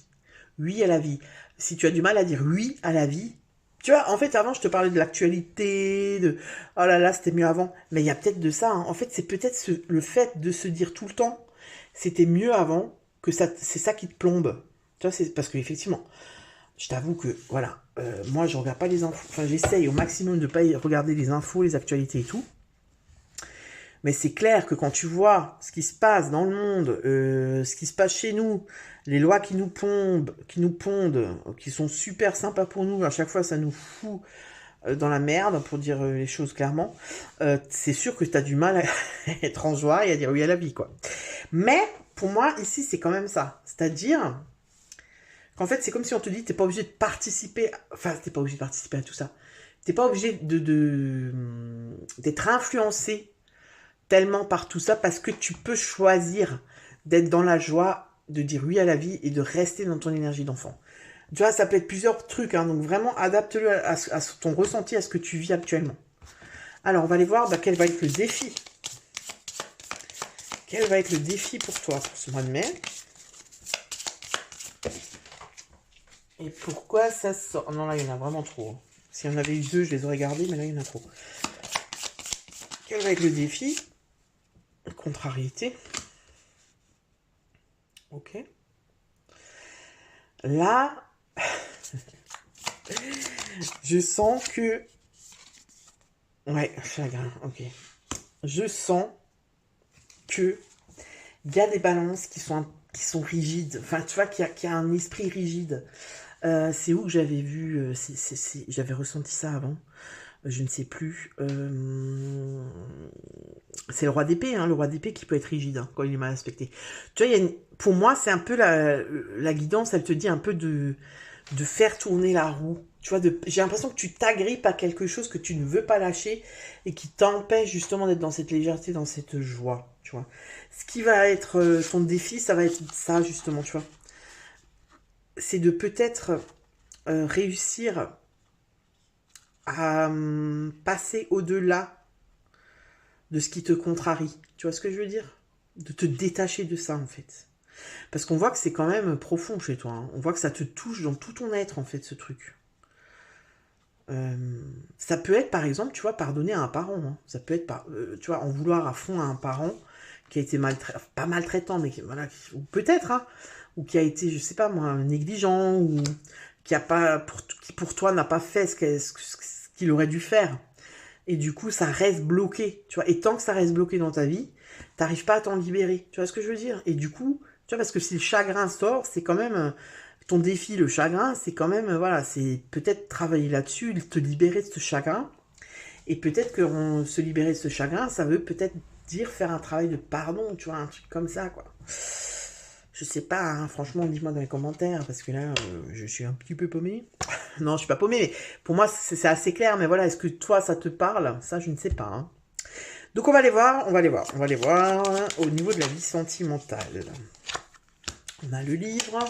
Oui à la vie. Si tu as du mal à dire oui à la vie, tu vois, en fait, avant, je te parlais de l'actualité, de oh là là, c'était mieux avant. Mais il y a peut-être de ça, hein. En fait, c'est peut-être le fait de se dire tout le temps, c'était mieux avant, que c'est ça qui te plombe. Tu vois, c'est parce que effectivement, je t'avoue que, voilà, moi, je regarde pas les infos. Enfin, j'essaye au maximum de pas regarder les infos, les actualités et tout. Mais c'est clair que quand tu vois ce qui se passe dans le monde, ce qui se passe chez nous, les lois qui nous pondent, qui sont super sympas pour nous, à chaque fois ça nous fout dans la merde, pour dire les choses clairement, c'est sûr que tu as du mal à être en joie et à dire oui à la vie, quoi. Mais pour moi, ici, c'est quand même ça. C'est-à-dire qu'en fait, c'est comme si on te dit, t'es pas obligé de participer, enfin, t'es pas obligé de participer à tout ça. T'es pas obligé d'être influencé tellement par tout ça parce que tu peux choisir d'être dans la joie, de dire oui à la vie et de rester dans ton énergie d'enfant. Tu vois, ça peut être plusieurs trucs, hein, donc vraiment adapte-le à ton ressenti, à ce que tu vis actuellement. Alors, on va aller voir quel va être le défi. Quel va être le défi pour toi pour ce mois de mai? Et pourquoi ça sort? Non, là, il y en a vraiment trop. S'il y en avait eu 2, je les aurais gardés, mais là, il y en a trop. Quel va être le défi? Contrariété. Ok. Là, je sens que... Ouais, chagrin, ok. Je sens que il y a des balances qui sont rigides. Enfin, tu vois, qu'il y a un esprit rigide. C'est où que j'avais vu... j'avais ressenti ça avant. Je ne sais plus. C'est le roi d'épée, hein, le roi d'épée qui peut être rigide hein, quand il est mal aspecté. Tu vois, pour moi, c'est un peu la guidance, elle te dit un peu de faire tourner la roue. Tu vois, j'ai l'impression que tu t'agrippes à quelque chose que tu ne veux pas lâcher et qui t'empêche justement d'être dans cette légèreté, dans cette joie. Tu vois. Ce qui va être ton défi, ça va être ça justement, tu vois. C'est de peut-être réussir à passer au-delà de ce qui te contrarie. Tu vois ce que je veux dire? De te détacher de ça, en fait. Parce qu'on voit que c'est quand même profond chez toi. Hein. On voit que ça te touche dans tout ton être, en fait, ce truc. Ça peut être, par exemple, tu vois, pardonner à un parent. Hein. Ça peut être, tu vois, en vouloir à fond à un parent qui a été pas maltraitant, mais voilà, ou peut-être, hein, ou qui a été, je sais pas moi, négligent, ou qui a pas, qui pour toi n'a pas fait ce qu'il aurait dû faire. Et du coup, ça reste bloqué, tu vois. Et tant que ça reste bloqué dans ta vie, t'arrives pas à t'en libérer. Tu vois ce que je veux dire? Et du coup, tu vois, parce que si le chagrin sort, c'est quand même ton défi, le chagrin, c'est quand même, voilà, c'est peut-être travailler là-dessus, te libérer de ce chagrin. Et peut-être que se libérer de ce chagrin, ça veut peut-être dire faire un travail de pardon, tu vois, un truc comme ça, quoi. Je sais pas, hein, franchement, dis-moi dans les commentaires, parce que là, je suis un petit peu paumé. Non, je suis pas paumé, mais pour moi, c'est assez clair, mais voilà, est-ce que toi, ça te parle? Ça, je ne sais pas. Hein. Donc, on va aller voir, au niveau de la vie sentimentale. On a le livre.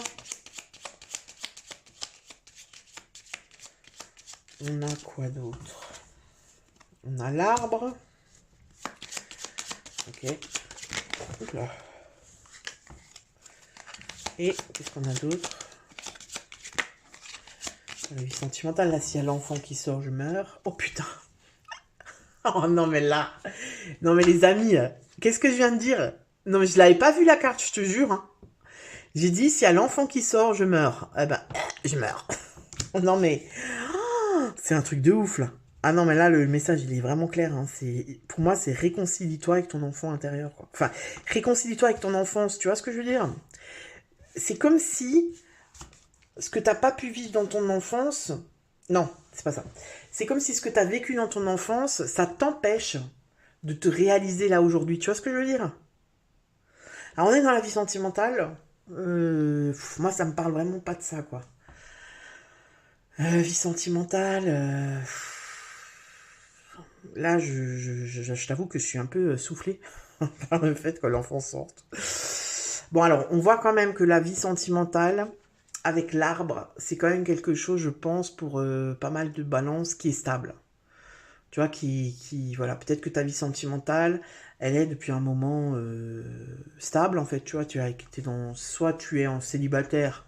On a quoi d'autre? On a l'arbre. Ok. Oula. Et qu'est-ce qu'on a d'autre? La vie sentimentale, là, s'il y a l'enfant qui sort, je meurs. Oh putain. Oh non, mais là. Non, mais les amis, qu'est-ce que je viens de dire? Non, mais je l'avais pas vu la carte, je te jure. Hein. J'ai dit, s'il y a l'enfant qui sort, je meurs. Eh ben, je meurs. Non, mais. Oh, c'est un truc de ouf, là. Ah non, mais là, le message, il est vraiment clair. Hein. Pour moi, c'est réconcilie-toi avec ton enfant intérieur. Quoi. Enfin, réconcilie-toi avec ton enfance, tu vois ce que je veux dire? C'est comme si ce que t'as pas pu vivre dans ton enfance... Non, c'est pas ça. C'est comme si ce que t'as vécu dans ton enfance, ça t'empêche de te réaliser là aujourd'hui. Tu vois ce que je veux dire? Alors, on est dans la vie sentimentale. Moi, ça me parle vraiment pas de ça, quoi. Vie sentimentale... Là, je t'avoue que je suis un peu soufflé par le fait que l'enfant sorte. Bon, alors, on voit quand même que la vie sentimentale, avec l'arbre, c'est quand même quelque chose, je pense, pour pas mal de balances, qui est stable. Tu vois, voilà, peut-être que ta vie sentimentale, elle est depuis un moment stable, en fait, tu vois, soit tu es en célibataire,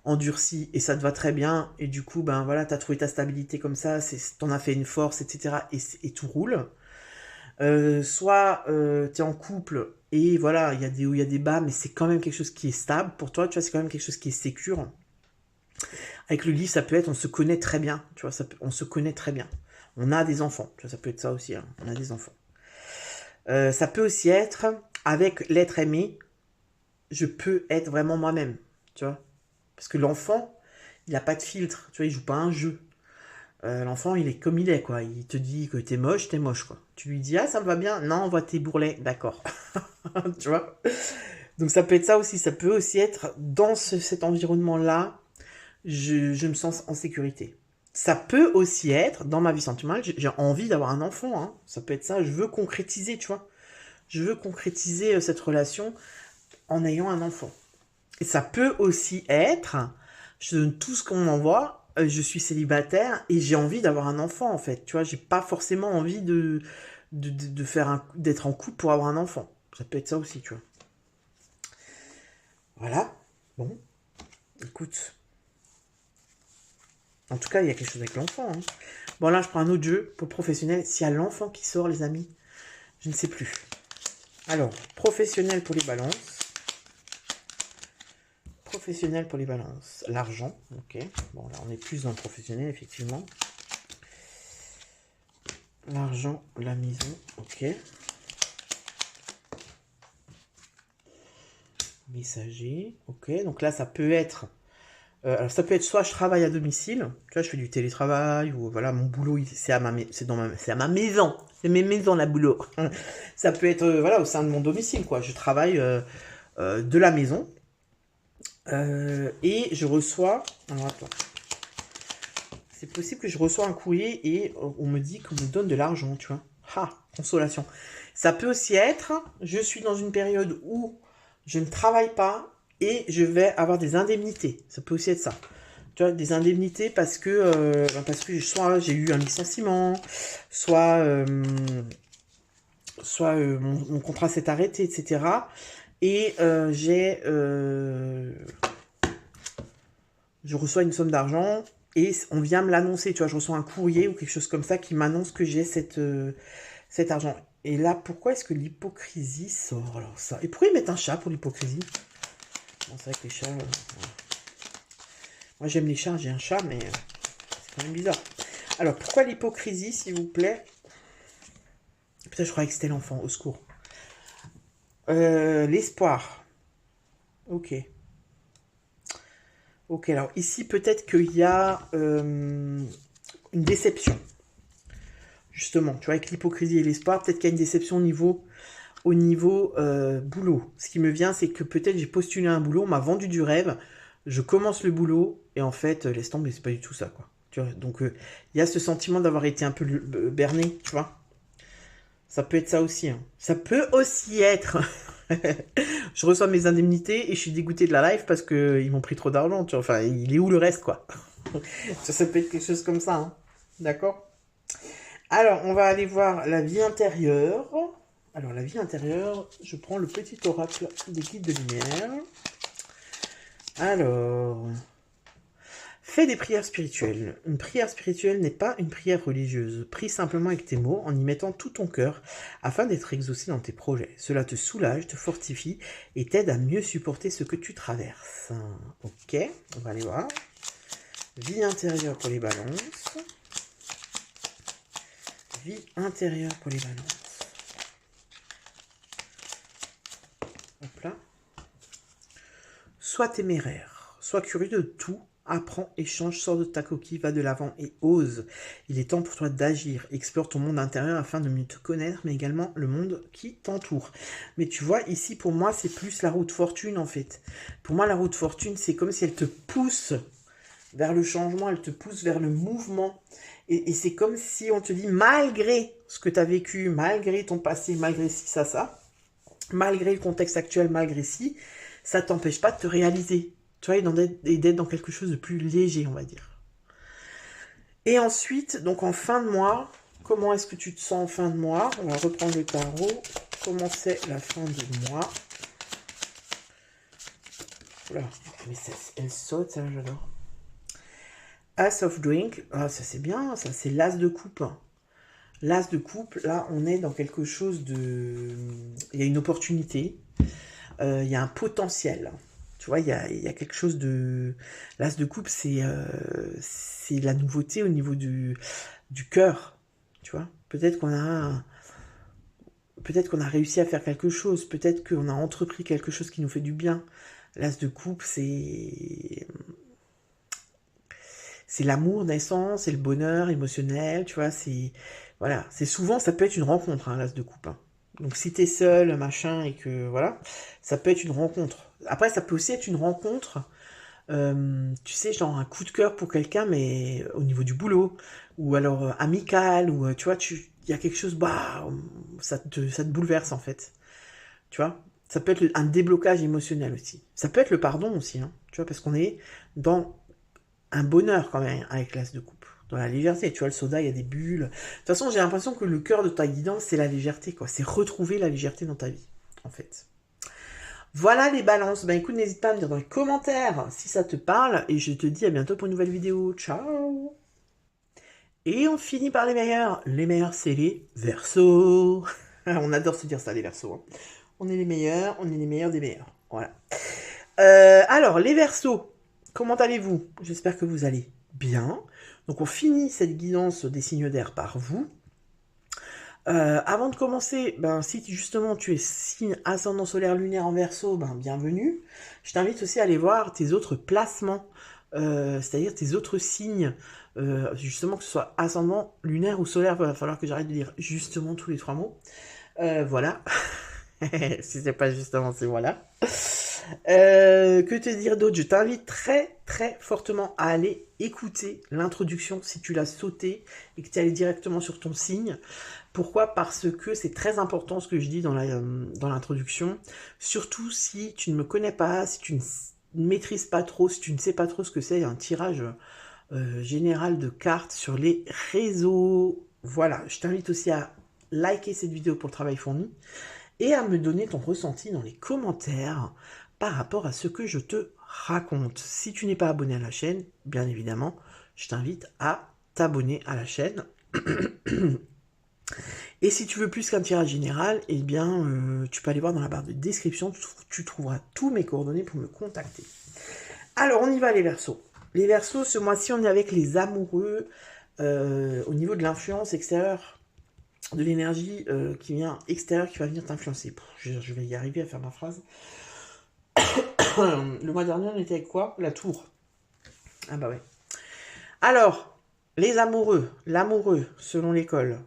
endurci, et ça te va très bien, et du coup, ben voilà, t'as trouvé ta stabilité comme ça, t'en as fait une force, etc., et tout roule. Soit t'es en couple, et voilà, il y a des hauts, il y a des bas, mais c'est quand même quelque chose qui est stable pour toi, tu vois, c'est quand même quelque chose qui est sécure. Avec le livre, ça peut être, on se connaît très bien, tu vois, on se connaît très bien. On a des enfants, tu vois, ça peut être ça aussi, hein, on a des enfants. Ça peut aussi être, avec l'être aimé, je peux être vraiment moi-même, tu vois. Parce que l'enfant, il n'a pas de filtre, tu vois, il joue pas un jeu. L'enfant, il est comme il est, quoi. Il te dit que t'es moche, quoi. Tu lui dis, ah, ça me va bien. Non, on voit tes bourrelets, d'accord. Tu vois. Donc ça peut être ça aussi. Ça peut aussi être dans cet environnement-là, je me sens en sécurité. Ça peut aussi être, dans ma vie sentimentale, j'ai envie d'avoir un enfant, hein. Ça peut être ça, je veux concrétiser, tu vois. Je veux concrétiser cette relation en ayant un enfant. Et ça peut aussi être, je donne tout ce qu'on m'envoie, je suis célibataire et j'ai envie d'avoir un enfant, en fait. Tu vois, j'ai pas forcément envie d'être en couple pour avoir un enfant. Ça peut être ça aussi, tu vois. Voilà. Bon, écoute. En tout cas, il y a quelque chose avec l'enfant, hein. Bon, là, je prends un autre jeu pour le professionnel. S'il y a l'enfant qui sort, les amis, je ne sais plus. Alors, professionnel pour les balances. Professionnel pour les balances. L'argent, ok. Bon, là, on est plus dans le professionnel, effectivement. L'argent, la maison, ok. Messager, ok. Donc là, ça peut être... alors ça peut être soit je travaille à domicile, tu vois, je fais du télétravail, ou voilà, mon boulot, c'est à ma maison. C'est mes maisons, la boulot. Ça peut être, voilà, au sein de mon domicile, quoi. Je travaille de la maison. Et je reçois... Alors attends. C'est possible que je reçois un courrier et on me dit qu'on me donne de l'argent, tu vois. Ah, consolation. Ça peut aussi être, je suis dans une période où je ne travaille pas et je vais avoir des indemnités. Ça peut aussi être ça. Tu vois, des indemnités parce que soit j'ai eu un licenciement, soit mon contrat s'est arrêté, etc. Et je reçois une somme d'argent et on vient me l'annoncer. Tu vois, je reçois un courrier ou quelque chose comme ça qui m'annonce que j'ai cet argent. Et là, pourquoi est-ce que l'hypocrisie sort alors ça? Et pourquoi ils mettent un chat pour l'hypocrisie? Bon, c'est vrai que les chats... Moi, j'aime les chats, j'ai un chat, mais c'est quand même bizarre. Alors, pourquoi l'hypocrisie, s'il vous plaît? Putain, je croyais que c'était l'enfant, au secours. L'espoir. Ok. Ok, alors ici, peut-être qu'il y a une déception. Justement, tu vois, avec l'hypocrisie et l'espoir, peut-être qu'il y a une déception au niveau boulot. Ce qui me vient, c'est que peut-être j'ai postulé un boulot, on m'a vendu du rêve, je commence le boulot, et en fait, laisse tomber, c'est pas du tout ça, quoi. Tu vois, donc, il y a ce sentiment d'avoir été un peu berné, tu vois. Ça peut être ça aussi, hein. Ça peut aussi être... je reçois mes indemnités et je suis dégoûté de la life parce qu'ils m'ont pris trop d'argent, tu vois. Enfin, il est où le reste, quoi? Ça peut être quelque chose comme ça, hein. D'accord? Alors, on va aller voir la vie intérieure. Alors, la vie intérieure, je prends le petit oracle des guides de lumière. Alors, fais des prières spirituelles. Une prière spirituelle n'est pas une prière religieuse. Prie simplement avec tes mots en y mettant tout ton cœur afin d'être exaucé dans tes projets. Cela te soulage, te fortifie et t'aide à mieux supporter ce que tu traverses. Ok, on va aller voir. Vie intérieure pour les balances. Vie intérieure pour les balances. Hop là. Sois téméraire, sois curieux de tout, apprends, échange, sors de ta coquille, va de l'avant et ose. Il est temps pour toi d'agir, explore ton monde intérieur afin de mieux te connaître, mais également le monde qui t'entoure. Mais tu vois, ici pour moi c'est plus la route fortune en fait. Pour moi la route fortune c'est comme si elle te pousse vers le changement, elle te pousse vers le mouvement. Et c'est comme si on te dit, malgré ce que tu as vécu, malgré ton passé, malgré ci, ça, malgré le contexte actuel, malgré ci, ça t'empêche pas de te réaliser. Tu vois, et d'être dans quelque chose de plus léger, on va dire. Et ensuite, donc en fin de mois, comment est-ce que tu te sens en fin de mois? On va reprendre le tarot. Comment c'est la fin du mois? Voilà. Mais ça, elle saute, ça, j'adore. As of Drink, ah, ça c'est bien, ça c'est l'as de coupe. L'as de coupe, là on est dans quelque chose de... Il y a une opportunité, il y a un potentiel. Tu vois, il y a quelque chose de... L'as de coupe, c'est la nouveauté au niveau du cœur. Tu vois, peut-être qu'on a réussi à faire quelque chose, peut-être qu'on a entrepris quelque chose qui nous fait du bien. L'as de coupe, c'est l'amour naissant, c'est le bonheur émotionnel, tu vois, voilà, c'est souvent, ça peut être une rencontre, hein, l'as de coupe, hein. Donc si t'es seul, machin, et que, voilà, ça peut être une rencontre. Après, ça peut aussi être une rencontre Tu sais, genre un coup de cœur pour quelqu'un, mais au niveau du boulot, ou alors amical, ou tu vois, il y a quelque chose, bah, ça te bouleverse en fait. Tu vois, ça peut être un déblocage émotionnel aussi. Ça peut être le pardon aussi, hein, tu vois, parce qu'on est dans un bonheur quand même avec l'as de coupe. Dans la légèreté, tu vois, le soda, il y a des bulles. De toute façon, j'ai l'impression que le cœur de ta guidance, c'est la légèreté, quoi. C'est retrouver la légèreté dans ta vie, en fait. Voilà les balances. Ben écoute, n'hésite pas à me dire dans les commentaires si ça te parle. Et je te dis à bientôt pour une nouvelle vidéo. Ciao. Et on finit par les meilleurs. Les meilleurs, c'est les Verseaux. On adore se dire ça, les Verseaux, hein. On est les meilleurs, on est les meilleurs des meilleurs. Voilà. Alors, les Verseaux, comment allez-vous? J'espère que vous allez bien. Donc, on finit cette guidance des signes d'air par vous. Avant de commencer, ben, si justement tu es signe ascendant solaire lunaire en Verseau, ben, bienvenue. Je t'invite aussi à aller voir tes autres placements, c'est-à-dire tes autres signes, justement que ce soit ascendant lunaire ou solaire. Il va falloir que j'arrête de dire justement tous les 3 mots. Voilà. Si c'est pas justement, c'est voilà. Que te dire d'autre? Je t'invite très très fortement à aller écouter l'introduction si tu l'as sauté et que tu es allé directement sur ton signe. Pourquoi? Parce que c'est très important ce que je dis dans l'introduction. Surtout si tu ne me connais pas, si tu ne maîtrises pas trop, si tu ne sais pas trop ce que c'est un tirage général de cartes sur les réseaux. Voilà, je t'invite aussi à liker cette vidéo pour le travail fourni et à me donner ton ressenti dans les commentaires par rapport à ce que je te raconte. Si tu n'es pas abonné à la chaîne, bien évidemment, je t'invite à t'abonner à la chaîne. Et si tu veux plus qu'un tirage général, eh bien, tu peux aller voir dans la barre de description, tu trouveras tous mes coordonnées pour me contacter. Alors, on y va les Verseaux. Les Verseaux, ce mois-ci, on est avec les amoureux au niveau de l'influence extérieure, de l'énergie qui vient extérieure, qui va venir t'influencer. Je vais y arriver à faire ma phrase. Le mois dernier, on était avec quoi? La tour. Ah bah ouais. Alors, les amoureux, l'amoureux, selon l'école.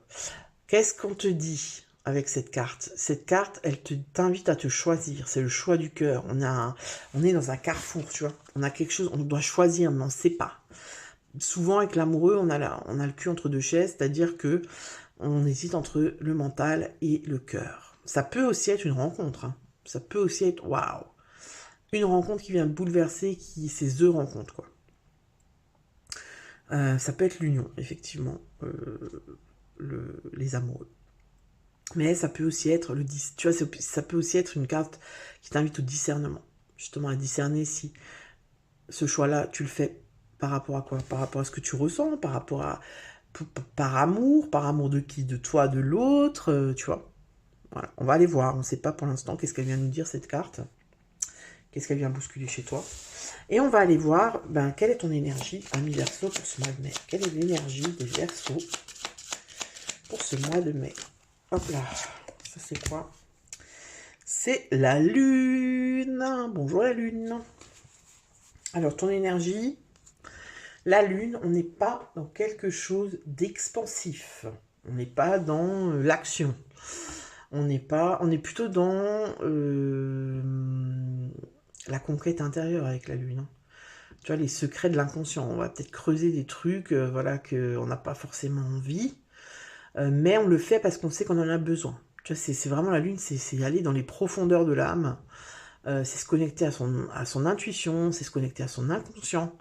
Qu'est-ce qu'on te dit avec cette carte? Cette carte, elle t'invite à te choisir. C'est le choix du cœur. On est dans un carrefour, tu vois. On a quelque chose, on doit choisir, mais on ne sait pas. Souvent, avec l'amoureux, on a le cul entre deux chaises, c'est-à-dire que on hésite entre le mental et le cœur. Ça peut aussi être une rencontre, hein. Ça peut aussi être, waouh, une rencontre qui vient bouleverser, c'est The rencontre, quoi. Ça peut être l'union, effectivement, les amoureux. Mais ça peut aussi être tu vois, ça peut aussi être une carte qui t'invite au discernement, justement à discerner si ce choix-là, tu le fais par rapport à quoi? Par rapport à ce que tu ressens, par amour de qui? De toi, de l'autre, tu vois. Voilà. On va aller voir, on ne sait pas pour l'instant qu'est-ce qu'elle vient nous dire cette carte, qu'est-ce qu'elle vient bousculer chez toi. Et on va aller voir, ben, quelle est ton énergie, ami Verseau, pour ce mois de mai. Quelle est l'énergie des Verseaux pour ce mois de mai? Hop là, ça c'est quoi? C'est la lune. Bonjour la lune. Alors ton énergie, la lune, on n'est pas dans quelque chose d'expansif. On n'est pas dans l'action. On est plutôt dans la conquête intérieure avec la lune, hein. Tu vois, les secrets de l'inconscient. On va peut-être creuser des trucs, voilà, qu'on n'a pas forcément envie, mais on le fait parce qu'on sait qu'on en a besoin. Tu vois, c'est vraiment la lune, c'est aller dans les profondeurs de l'âme, c'est se connecter à son intuition, c'est se connecter à son inconscient.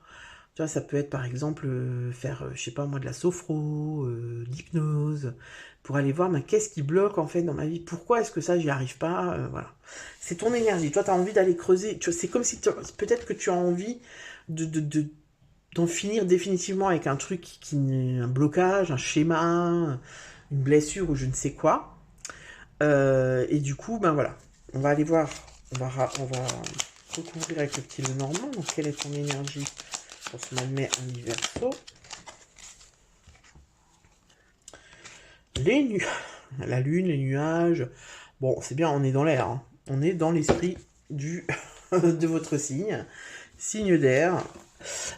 Tu vois, ça peut être par exemple faire, je sais pas moi, de la sophro, de l'hypnose, pour aller voir, mais qu'est-ce qui bloque en fait dans ma vie? Pourquoi est-ce que ça, j'y arrive pas? Voilà. C'est ton énergie. Toi, tu as envie d'aller creuser. Tu vois, c'est comme si peut-être que tu as envie d'en finir définitivement avec un truc un blocage, un schéma, une blessure ou je ne sais quoi. Et du coup, ben voilà. On va aller voir. On va recouvrir avec le petit Lenormand. Donc, quelle est ton énergie pour ce mois de mai en Verseau? La lune, les nuages. Bon, c'est bien, on est dans l'air, hein. On est dans l'esprit de votre signe d'air.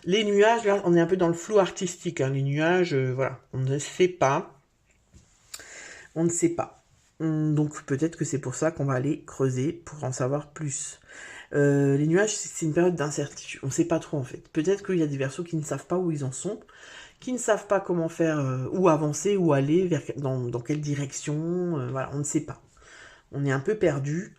Les nuages, là, on est un peu dans le flou artistique, hein. Les nuages, voilà, on ne sait pas. On ne sait pas. Donc peut-être que c'est pour ça qu'on va aller creuser pour en savoir plus. Les nuages, c'est une période d'incertitude. On ne sait pas trop en fait. Peut-être qu'il y a des Verseaux qui ne savent pas où ils en sont, qui ne savent pas comment faire, où avancer, où aller, dans quelle direction. Voilà, on ne sait pas. On est un peu perdu.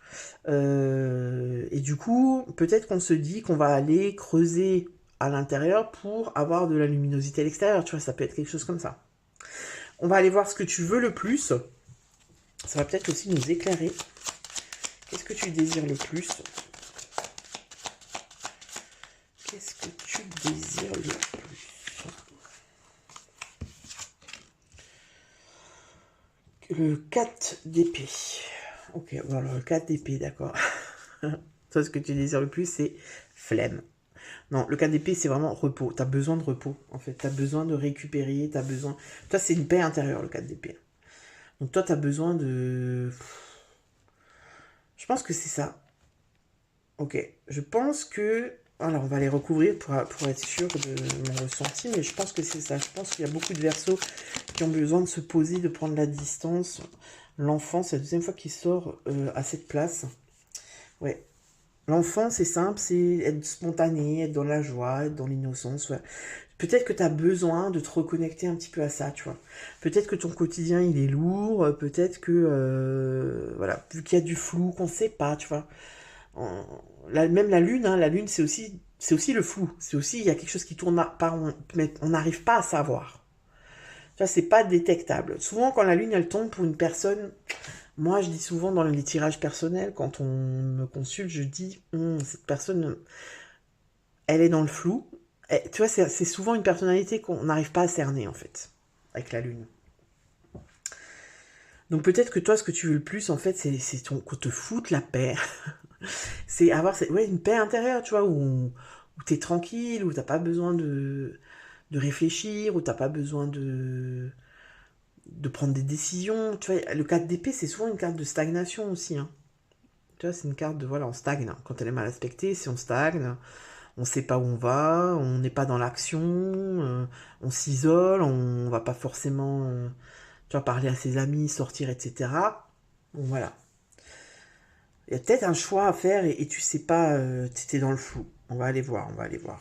Et du coup, peut-être qu'on se dit qu'on va aller creuser à l'intérieur pour avoir de la luminosité à l'extérieur. Tu vois, ça peut être quelque chose comme ça. On va aller voir ce que tu veux le plus. Ça va peut-être aussi nous éclairer. Qu'est-ce que tu désires le plus? Qu'est-ce que tu désires le plus? Le 4 d'épée. Ok, voilà, le 4 d'épée, d'accord. Toi, ce que tu désires le plus, c'est flemme. Non, le 4 d'épée, c'est vraiment repos. T'as besoin de repos, en fait. T'as besoin de récupérer, t'as besoin... Toi, c'est une paix intérieure, le 4 d'épée. Donc toi, t'as besoin de... Je pense que c'est ça. Ok, je pense que... Alors, on va les recouvrir pour être sûr de mon ressenti, mais je pense que c'est ça. Je pense qu'il y a beaucoup de Verseaux qui ont besoin de se poser, de prendre la distance. L'enfant, c'est la deuxième fois qu'il sort à cette place. Ouais. L'enfant, c'est simple, c'est être spontané, être dans la joie, être dans l'innocence. Ouais. Peut-être que tu as besoin de te reconnecter un petit peu à ça, tu vois. Peut-être que ton quotidien, il est lourd. Peut-être que, voilà, vu qu'il y a du flou, qu'on ne sait pas, tu vois. Même la lune, c'est aussi le flou. C'est aussi, il y a quelque chose qui tourne pas rond, mais on n'arrive pas à savoir. Tu vois, c'est pas détectable. Souvent, quand la lune, elle tombe pour une personne, moi, je dis souvent dans les tirages personnels, quand on me consulte, je dis, cette personne, elle est dans le flou. Et, tu vois, c'est souvent une personnalité qu'on n'arrive pas à cerner, en fait, avec la lune. Donc peut-être que toi, ce que tu veux le plus, en fait, c'est qu'on te foute la paix. C'est avoir une paix intérieure, tu vois, où t'es tranquille, où t'as pas besoin de réfléchir, où t'as pas besoin de prendre des décisions. Tu vois, le 4 d'épée, c'est souvent une carte de stagnation aussi. Hein. Tu vois, c'est une carte de, voilà, on stagne. Quand elle est mal aspectée, c'est on stagne, on sait pas où on va, on n'est pas dans l'action, on s'isole, on va pas forcément, tu vois, parler à ses amis, sortir, etc. Bon, voilà. Il y a peut-être un choix à faire et tu sais pas, tu étais dans le flou. On va aller voir, on va aller voir.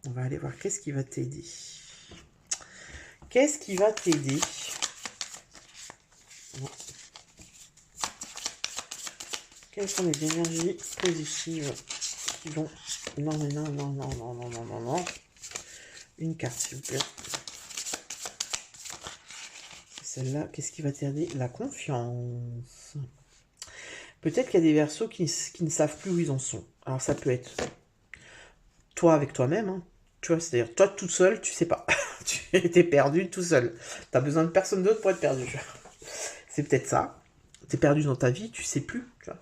On va aller voir qu'est-ce qui va t'aider. Qu'est-ce qui va t'aider? Quelles sont les énergies positives qui vont... Non, mais non, non, non, non, non, non, non, non. Une carte, s'il vous plaît. Celle-là, qu'est-ce qui va t'aider? La confiance. Peut-être qu'il y a des Verseaux qui ne savent plus où ils en sont. Alors ça peut être toi avec toi-même, hein. Tu vois, c'est-à-dire toi tout seul, tu sais pas. Tu es perdu tout seul. Tu as besoin de personne d'autre pour être perdu. C'est peut-être ça. Tu es perdu dans ta vie, tu sais plus. Tu vois.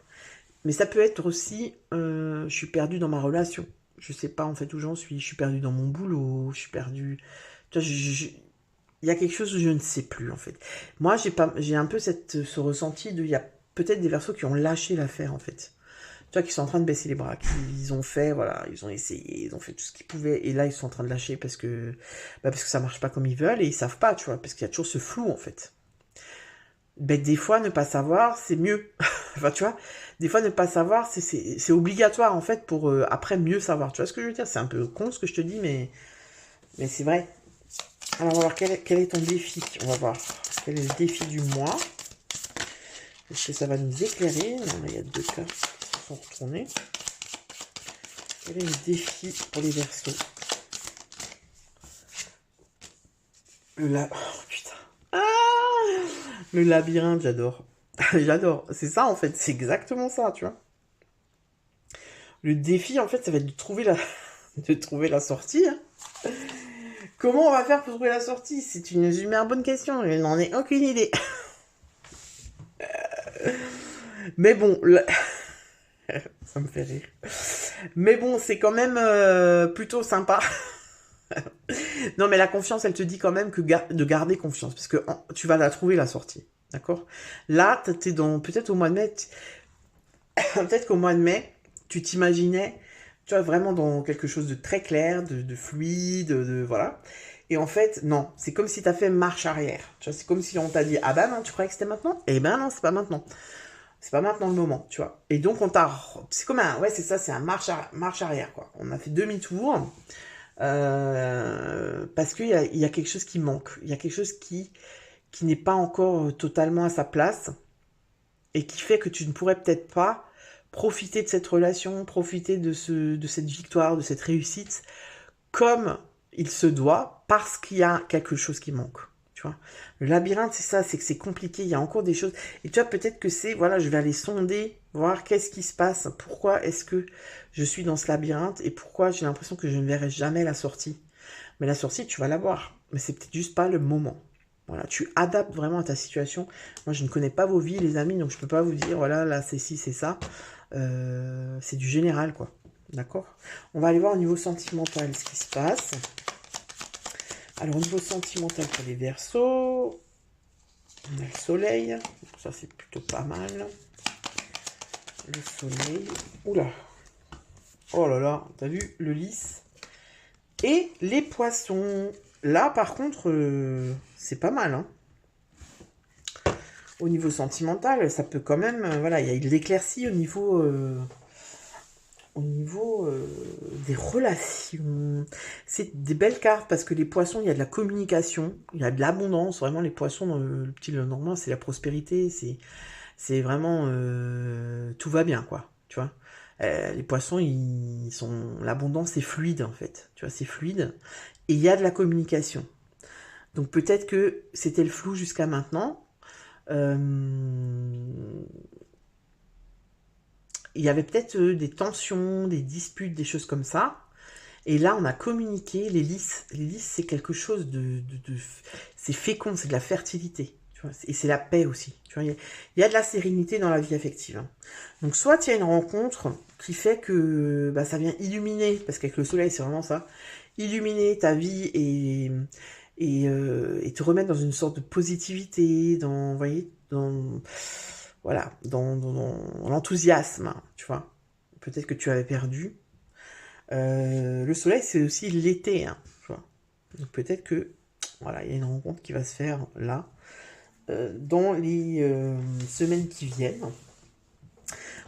Mais ça peut être aussi, je suis perdu dans ma relation. Je sais pas en fait où j'en suis. Je suis perdu dans mon boulot. Je suis perdu. Tu vois, il y a quelque chose où je ne sais plus en fait. Moi, j'ai un peu ce ressenti de, il y a peut-être des Verseaux qui ont lâché l'affaire en fait. Tu vois, qui sont en train de baisser les bras, qu'ils ont fait, voilà, ils ont essayé, ils ont fait tout ce qu'ils pouvaient, et là ils sont en train de lâcher parce que ça marche pas comme ils veulent, et ils savent pas, tu vois, parce qu'il y a toujours ce flou en fait. Ben, des fois, ne pas savoir, c'est mieux. Enfin, tu vois, des fois, ne pas savoir, c'est obligatoire en fait pour après mieux savoir. Tu vois ce que je veux dire? C'est un peu con ce que je te dis, mais c'est vrai. Alors, on va voir quel est ton défi. On va voir quel est le défi du mois. Est-ce que ça va nous éclairer? Non, là, il y a deux cartes qui se sont retournées. Quel est le défi pour les Verseaux? Oh, putain. Ah, le labyrinthe, j'adore. J'adore. C'est ça, en fait. C'est exactement ça, tu vois. Le défi, en fait, ça va être de trouver la sortie. Hein. Comment on va faire pour trouver la sortie? C'est une super bonne question. Je n'en ai aucune idée. Mais bon, ça me fait rire. Mais bon, c'est quand même plutôt sympa. Non, mais la confiance, elle te dit quand même de garder confiance, parce que tu vas la trouver la sortie, d'accord? Là, t'es dans peut-être au mois de mai, peut-être qu'au mois de mai, tu t'imaginais, tu vois, vraiment dans quelque chose de très clair, de fluide, voilà. Et en fait, non, c'est comme si t'as fait marche arrière. Tu vois, c'est comme si on t'a dit, ah ben non, tu croyais que c'était maintenant? Eh ben non, c'est pas maintenant. C'est pas maintenant le moment, tu vois. Et donc, on t'a... C'est comme un... Ouais, c'est ça, c'est un marche arrière, quoi. On a fait demi-tour parce il y a quelque chose qui manque. Il y a quelque chose qui n'est pas encore totalement à sa place et qui fait que tu ne pourrais peut-être pas profiter de cette relation, profiter de cette victoire, de cette réussite comme il se doit parce qu'il y a quelque chose qui manque. Tu vois, le labyrinthe, c'est ça, c'est que c'est compliqué, il y a encore des choses. Et tu vois, peut-être que c'est, voilà, je vais aller sonder, voir qu'est-ce qui se passe, pourquoi est-ce que je suis dans ce labyrinthe et pourquoi j'ai l'impression que je ne verrai jamais la sortie. Mais la sortie, tu vas la voir, mais c'est peut-être juste pas le moment. Voilà, tu adaptes vraiment à ta situation. Moi, je ne connais pas vos vies, les amis, donc je peux pas vous dire, voilà, là, c'est ci, c'est ça. C'est du général, quoi. D'accord. On va aller voir au niveau sentimental ce qui se passe. Alors, au niveau sentimental pour les Verseaux, on a le soleil. Ça, c'est plutôt pas mal. Le soleil. Oula. Oh là là, t'as vu le lys. Et les poissons. Là, par contre, c'est pas mal. Hein. Au niveau sentimental, ça peut quand même... voilà, il y a de l'éclaircie au niveau des relations. C'est des belles cartes parce que les poissons, il y a de la communication, il y a de l'abondance. Vraiment, les poissons, dans le petit Lenormand, c'est la prospérité, c'est vraiment... tout va bien, quoi. Tu vois. Les poissons, ils sont... L'abondance est fluide, en fait. Tu vois, c'est fluide. Et il y a de la communication. Donc peut-être que c'était le flou jusqu'à maintenant. Euh, il y avait peut-être des tensions, des disputes, des choses comme ça. Et là, on a communiqué, les lys. Les lys, c'est quelque chose c'est fécond, c'est de la fertilité. Tu vois, et c'est la paix aussi. Tu vois, il y a de la sérénité dans la vie affective. Hein. Donc, soit il y a une rencontre qui fait que bah, ça vient illuminer, parce qu'avec le soleil, c'est vraiment ça, illuminer ta vie et te remettre dans une sorte de positivité, dans, vous voyez, voilà, dans l'enthousiasme, tu vois. Peut-être que tu avais perdu. Le soleil, c'est aussi l'été, hein, tu vois. Donc peut-être que, voilà, il y a une rencontre qui va se faire là, dans les semaines qui viennent.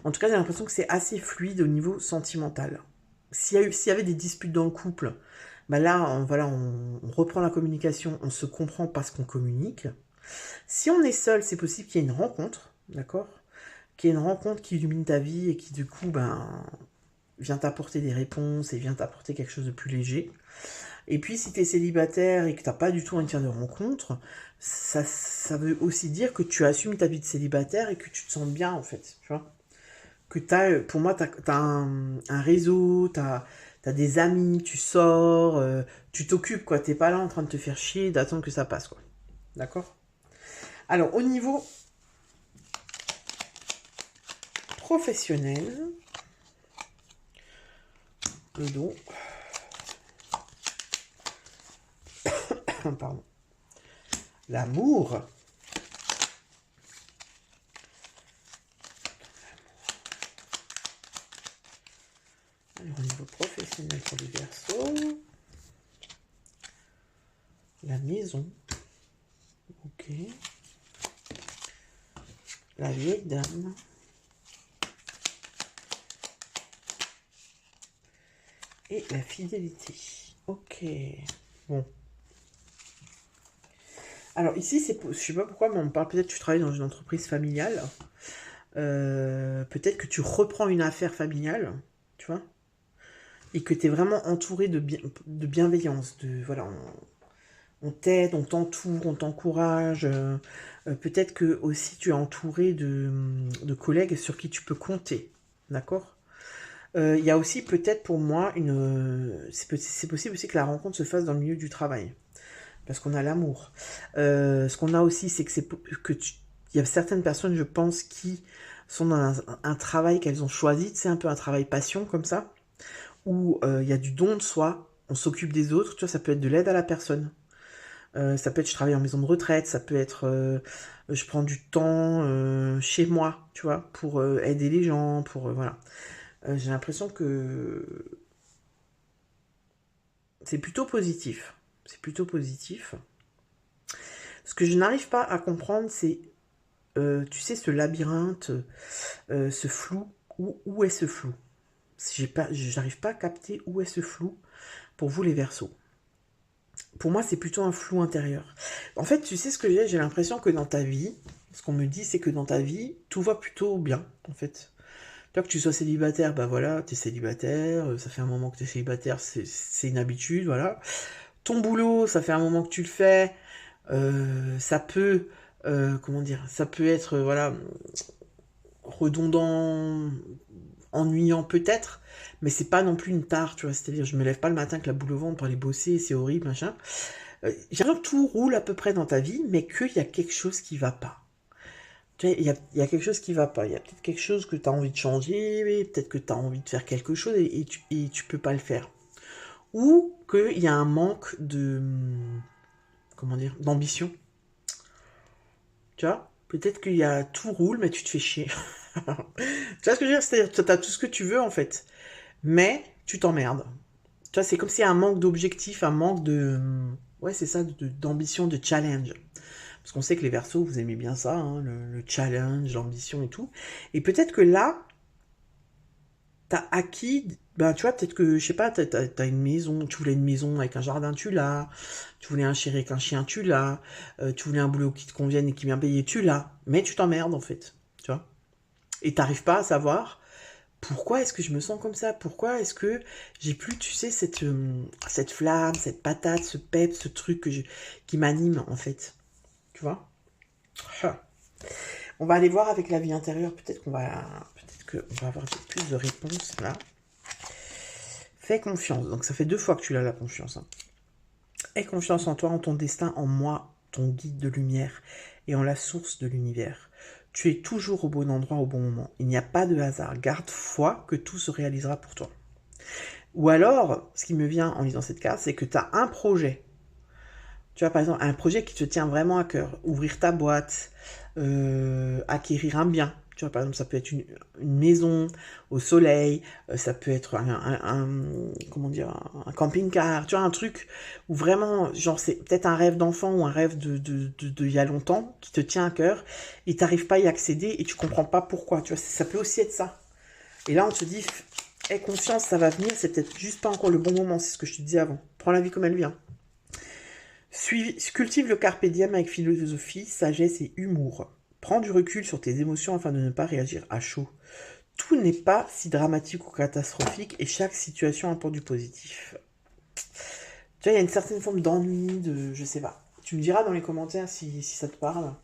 En tout cas, j'ai l'impression que c'est assez fluide au niveau sentimental. S'il y avait des disputes dans le couple, bah là, voilà, on reprend la communication, on se comprend parce qu'on communique. Si on est seul, c'est possible qu'il y ait une rencontre, d'accord? Qu'il y ait une rencontre qui illumine ta vie et qui, du coup, ben, vient t'apporter des réponses et vient t'apporter quelque chose de plus léger. Et puis, si tu es célibataire et que tu n'as pas du tout envie de faire de rencontre, ça veut aussi dire que tu assumes ta vie de célibataire et que tu te sens bien, en fait. Tu vois, que pour moi, tu as un réseau, tu as des amis, tu sors, tu t'occupes, quoi. T'es pas là en train de te faire chier, d'attendre que ça passe, quoi. D'accord. Alors, au niveau professionnel, le don... Pardon. L'amour. Alors, au niveau professionnel pour les Verseaux, la maison. Ok. La vieille dame. Et la fidélité. Ok. Bon. Alors ici, je sais pas pourquoi, mais on me parle peut-être que tu travailles dans une entreprise familiale. Peut-être que tu reprends une affaire familiale, tu vois, et que tu es vraiment entouré de bienveillance. Voilà, on t'aide, on t'entoure, on t'encourage. Peut-être que aussi tu es entouré de collègues sur qui tu peux compter. D'accord. Il y a aussi peut-être pour moi c'est possible aussi que la rencontre se fasse dans le milieu du travail. Parce qu'on a l'amour. Ce qu'on a aussi, c'est il y a certaines personnes, je pense, qui sont dans un travail qu'elles ont choisi, c'est un peu un travail passion comme ça, où il y a du don de soi, on s'occupe des autres, tu vois, ça peut être de l'aide à la personne. Ça peut être je travaille en maison de retraite, ça peut être je prends du temps chez moi, tu vois, pour aider les gens, pour voilà. J'ai l'impression que c'est plutôt positif. C'est plutôt positif. Ce que je n'arrive pas à comprendre, c'est tu sais, ce labyrinthe, ce flou. Où est ce flou? J'arrive pas à capter où est ce flou pour vous les Verseaux. Pour moi, c'est plutôt un flou intérieur. En fait, tu sais ce que j'ai l'impression que dans ta vie, ce qu'on me dit, c'est que dans ta vie, tout va plutôt bien, en fait. Toi, que tu sois célibataire, bah voilà, t'es célibataire, ça fait un moment que t'es célibataire, c'est une habitude, voilà. Ton boulot, ça fait un moment que tu le fais, ça peut, comment dire, ça peut être, voilà, redondant, ennuyant peut-être, mais c'est pas non plus une tare, tu vois, c'est-à-dire je me lève pas le matin avec la boule au ventre pour aller bosser, c'est horrible, machin. J'ai l'impression que tout roule à peu près dans ta vie, mais qu'il y a quelque chose qui va pas. Tu vois, il y a quelque chose qui va pas. Il y a peut-être quelque chose que tu as envie de changer, peut-être que tu as envie de faire quelque chose et tu peux pas le faire. Ou qu'il y a un manque de, comment dire, d'ambition. Tu vois, peut-être qu'il y a tout roule, mais tu te fais chier. Tu vois ce que je veux dire? C'est-à-dire que tu as tout ce que tu veux en fait, mais tu t'emmerdes. Tu vois, c'est comme s'il y a un manque d'objectif, un manque de, ouais, c'est ça, d'ambition, de challenge. Parce qu'on sait que les Verseaux, vous aimez bien ça, hein, le challenge, l'ambition et tout. Et peut-être que là, t'as acquis, ben tu vois, peut-être que, je sais pas, t'as une maison, tu voulais une maison avec un jardin, tu l'as. Tu voulais un chien avec un chien, tu l'as. Tu voulais un boulot qui te convienne et qui est bien payé, tu l'as. Mais tu t'emmerdes, en fait, tu vois. Et t'arrives pas à savoir pourquoi est-ce que je me sens comme ça? Pourquoi est-ce que j'ai plus, tu sais, cette flamme, cette patate, ce pep, ce truc qui m'anime, en fait. Tu vois? Ah. On va aller voir avec la vie intérieure. Peut-être qu'on va avoir plus de réponses là. Fais confiance. Donc ça fait 2 fois que tu as la confiance. Hein. Aie confiance en toi, en ton destin, en moi, ton guide de lumière et en la source de l'univers. Tu es toujours au bon endroit au bon moment. Il n'y a pas de hasard. Garde foi que tout se réalisera pour toi. Ou alors, ce qui me vient en lisant cette carte, c'est que tu as un projet. Tu vois, par exemple, un projet qui te tient vraiment à cœur. Ouvrir ta boîte, acquérir un bien. Tu vois, par exemple, ça peut être une maison au soleil, ça peut être comment dire, un camping-car, tu vois, un truc où vraiment, genre, c'est peut-être un rêve d'enfant ou un rêve de il y a longtemps qui te tient à cœur et t'arrives pas à y accéder et tu comprends pas pourquoi, tu vois, ça peut aussi être ça. Et là, on te dit, aie confiance, ça va venir, c'est peut-être juste pas encore le bon moment, c'est ce que je te disais avant. Prends la vie comme elle vient. Cultive le carpe diem avec philosophie, sagesse et humour. Prends du recul sur tes émotions afin de ne pas réagir à chaud. Tout n'est pas si dramatique ou catastrophique et chaque situation apporte du positif. Tu vois, il y a une certaine forme d'ennui, je sais pas. Tu me diras dans les commentaires si ça te parle.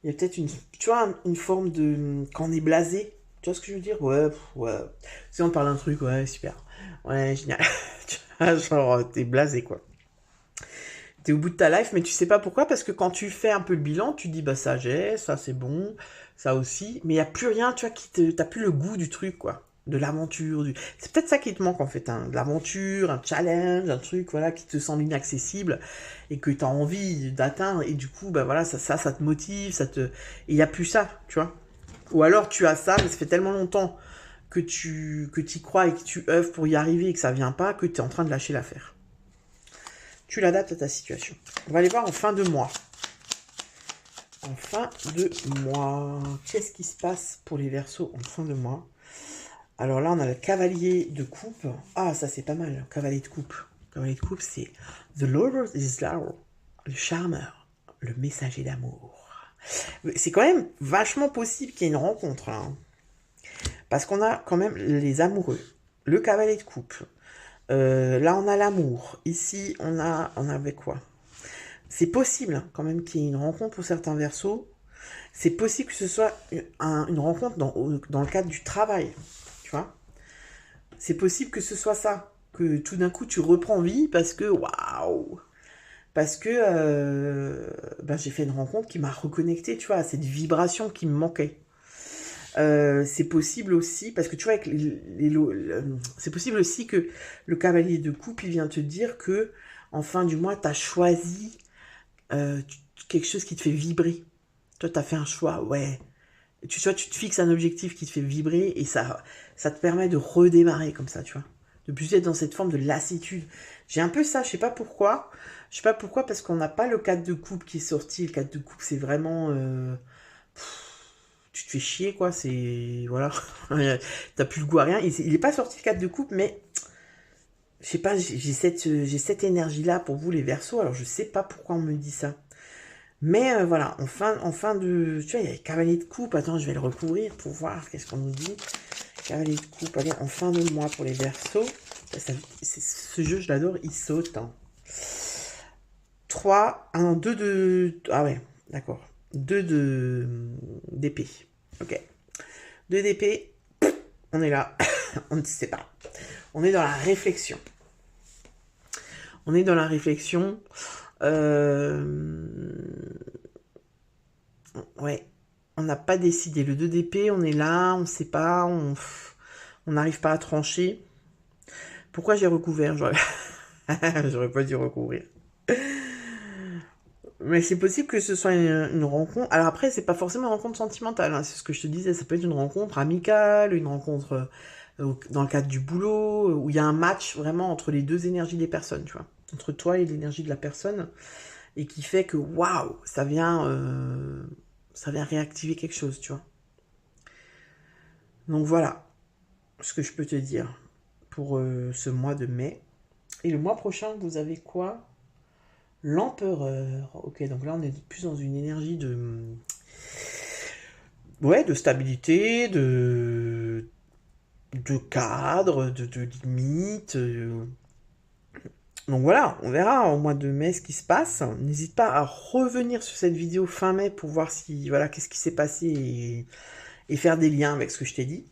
Il y a peut-être tu vois, une forme de, quand on est blasé. Tu vois ce que je veux dire? Ouais, ouais. Si on te parle d'un truc, ouais, super. Ouais, génial. Tu vois, genre, t'es blasé, quoi. T'es au bout de ta life, mais tu sais pas pourquoi, parce que quand tu fais un peu le bilan, tu dis, bah, ça j'ai, ça c'est bon, ça aussi, mais il y a plus rien, tu vois, t'as plus le goût du truc, quoi. De l'aventure, c'est peut-être ça qui te manque, en fait, hein, de l'aventure, un challenge, un truc, voilà, qui te semble inaccessible, et que t'as envie d'atteindre, et du coup, bah voilà, ça te motive, et il y a plus ça, tu vois. Ou alors tu as ça, mais ça fait tellement longtemps que t'y crois et que tu œuvres pour y arriver et que ça vient pas, que t'es en train de lâcher l'affaire. Tu l'adaptes à ta situation. On va aller voir en fin de mois. En fin de mois, qu'est-ce qui se passe pour les Verseaux en fin de mois? Alors là, on a le cavalier de coupe. Ah, ça c'est pas mal, cavalier de coupe. Cavalier de coupe, c'est The Lover is Love, le charmeur, le messager d'amour. C'est quand même vachement possible qu'il y ait une rencontre là. Hein. Parce qu'on a quand même les amoureux, le cavalier de coupe. Là, on a l'amour. Ici, on avait quoi? C'est possible hein, quand même qu'il y ait une rencontre pour certains Verseaux. C'est possible que ce soit une rencontre dans le cadre du travail. Tu vois? C'est possible que ce soit ça. Que tout d'un coup, tu reprends vie parce que, waouh! Parce que ben, j'ai fait une rencontre qui m'a reconnecté, tu vois, à cette vibration qui me manquait. C'est possible aussi, parce que tu vois, avec c'est possible aussi que le cavalier de coupe, il vient te dire que en fin du mois, tu as choisi quelque chose qui te fait vibrer. Toi, tu as fait un choix, ouais. Tu vois, tu te fixes un objectif qui te fait vibrer et ça te permet de redémarrer comme ça, tu vois. De plus être dans cette forme de lassitude. J'ai un peu ça, je sais pas pourquoi. Je sais pas pourquoi, parce qu'on n'a pas le 4 de coupe qui est sorti. Le 4 de coupe, c'est vraiment tu te fais chier, quoi, c'est... Voilà. T'as plus le goût à rien. Il est pas sorti le 4 de coupe, mais... Je sais pas, j'ai cette énergie-là pour vous, les Verseaux, alors je sais pas pourquoi on me dit ça. Mais voilà, en fin de... Tu vois, il y a cavalier de coupe. Attends, je vais le recouvrir pour voir qu'est-ce qu'on nous dit. Cavalier de coupe, allez, en fin de mois pour les Verseaux. Ce jeu, je l'adore, il saute. Hein. 3, 1, 2 de... Ah ouais, d'accord. 2 d'épée. Ok. 2 d'épée, on est là. On ne sait pas. On est dans la réflexion. On est dans la réflexion. Ouais. On n'a pas décidé. Le 2 d'épée, on est là, on ne sait pas, on n'arrive pas à trancher. Pourquoi j'ai recouvert? J'aurais pas dû recouvrir. Mais c'est possible que ce soit une rencontre. Alors après, c'est pas forcément une rencontre sentimentale. Hein. C'est ce que je te disais. Ça peut être une rencontre amicale, une rencontre dans le cadre du boulot, où il y a un match vraiment entre les deux énergies des personnes, tu vois. Entre toi et l'énergie de la personne. Et qui fait que, waouh, ça vient réactiver quelque chose, tu vois. Donc voilà ce que je peux te dire pour ce mois de mai. Et le mois prochain, vous avez quoi? L'empereur. Ok, donc là, on est plus dans une énergie de... Ouais, de stabilité, de cadre, de limite. Donc voilà, on verra au mois de mai ce qui se passe. N'hésite pas à revenir sur cette vidéo fin mai pour voir si voilà qu'est-ce qui s'est passé et faire des liens avec ce que je t'ai dit.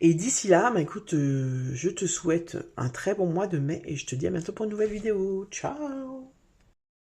Et d'ici là, bah écoute, je te souhaite un très bon mois de mai et je te dis à bientôt pour une nouvelle vidéo. Ciao!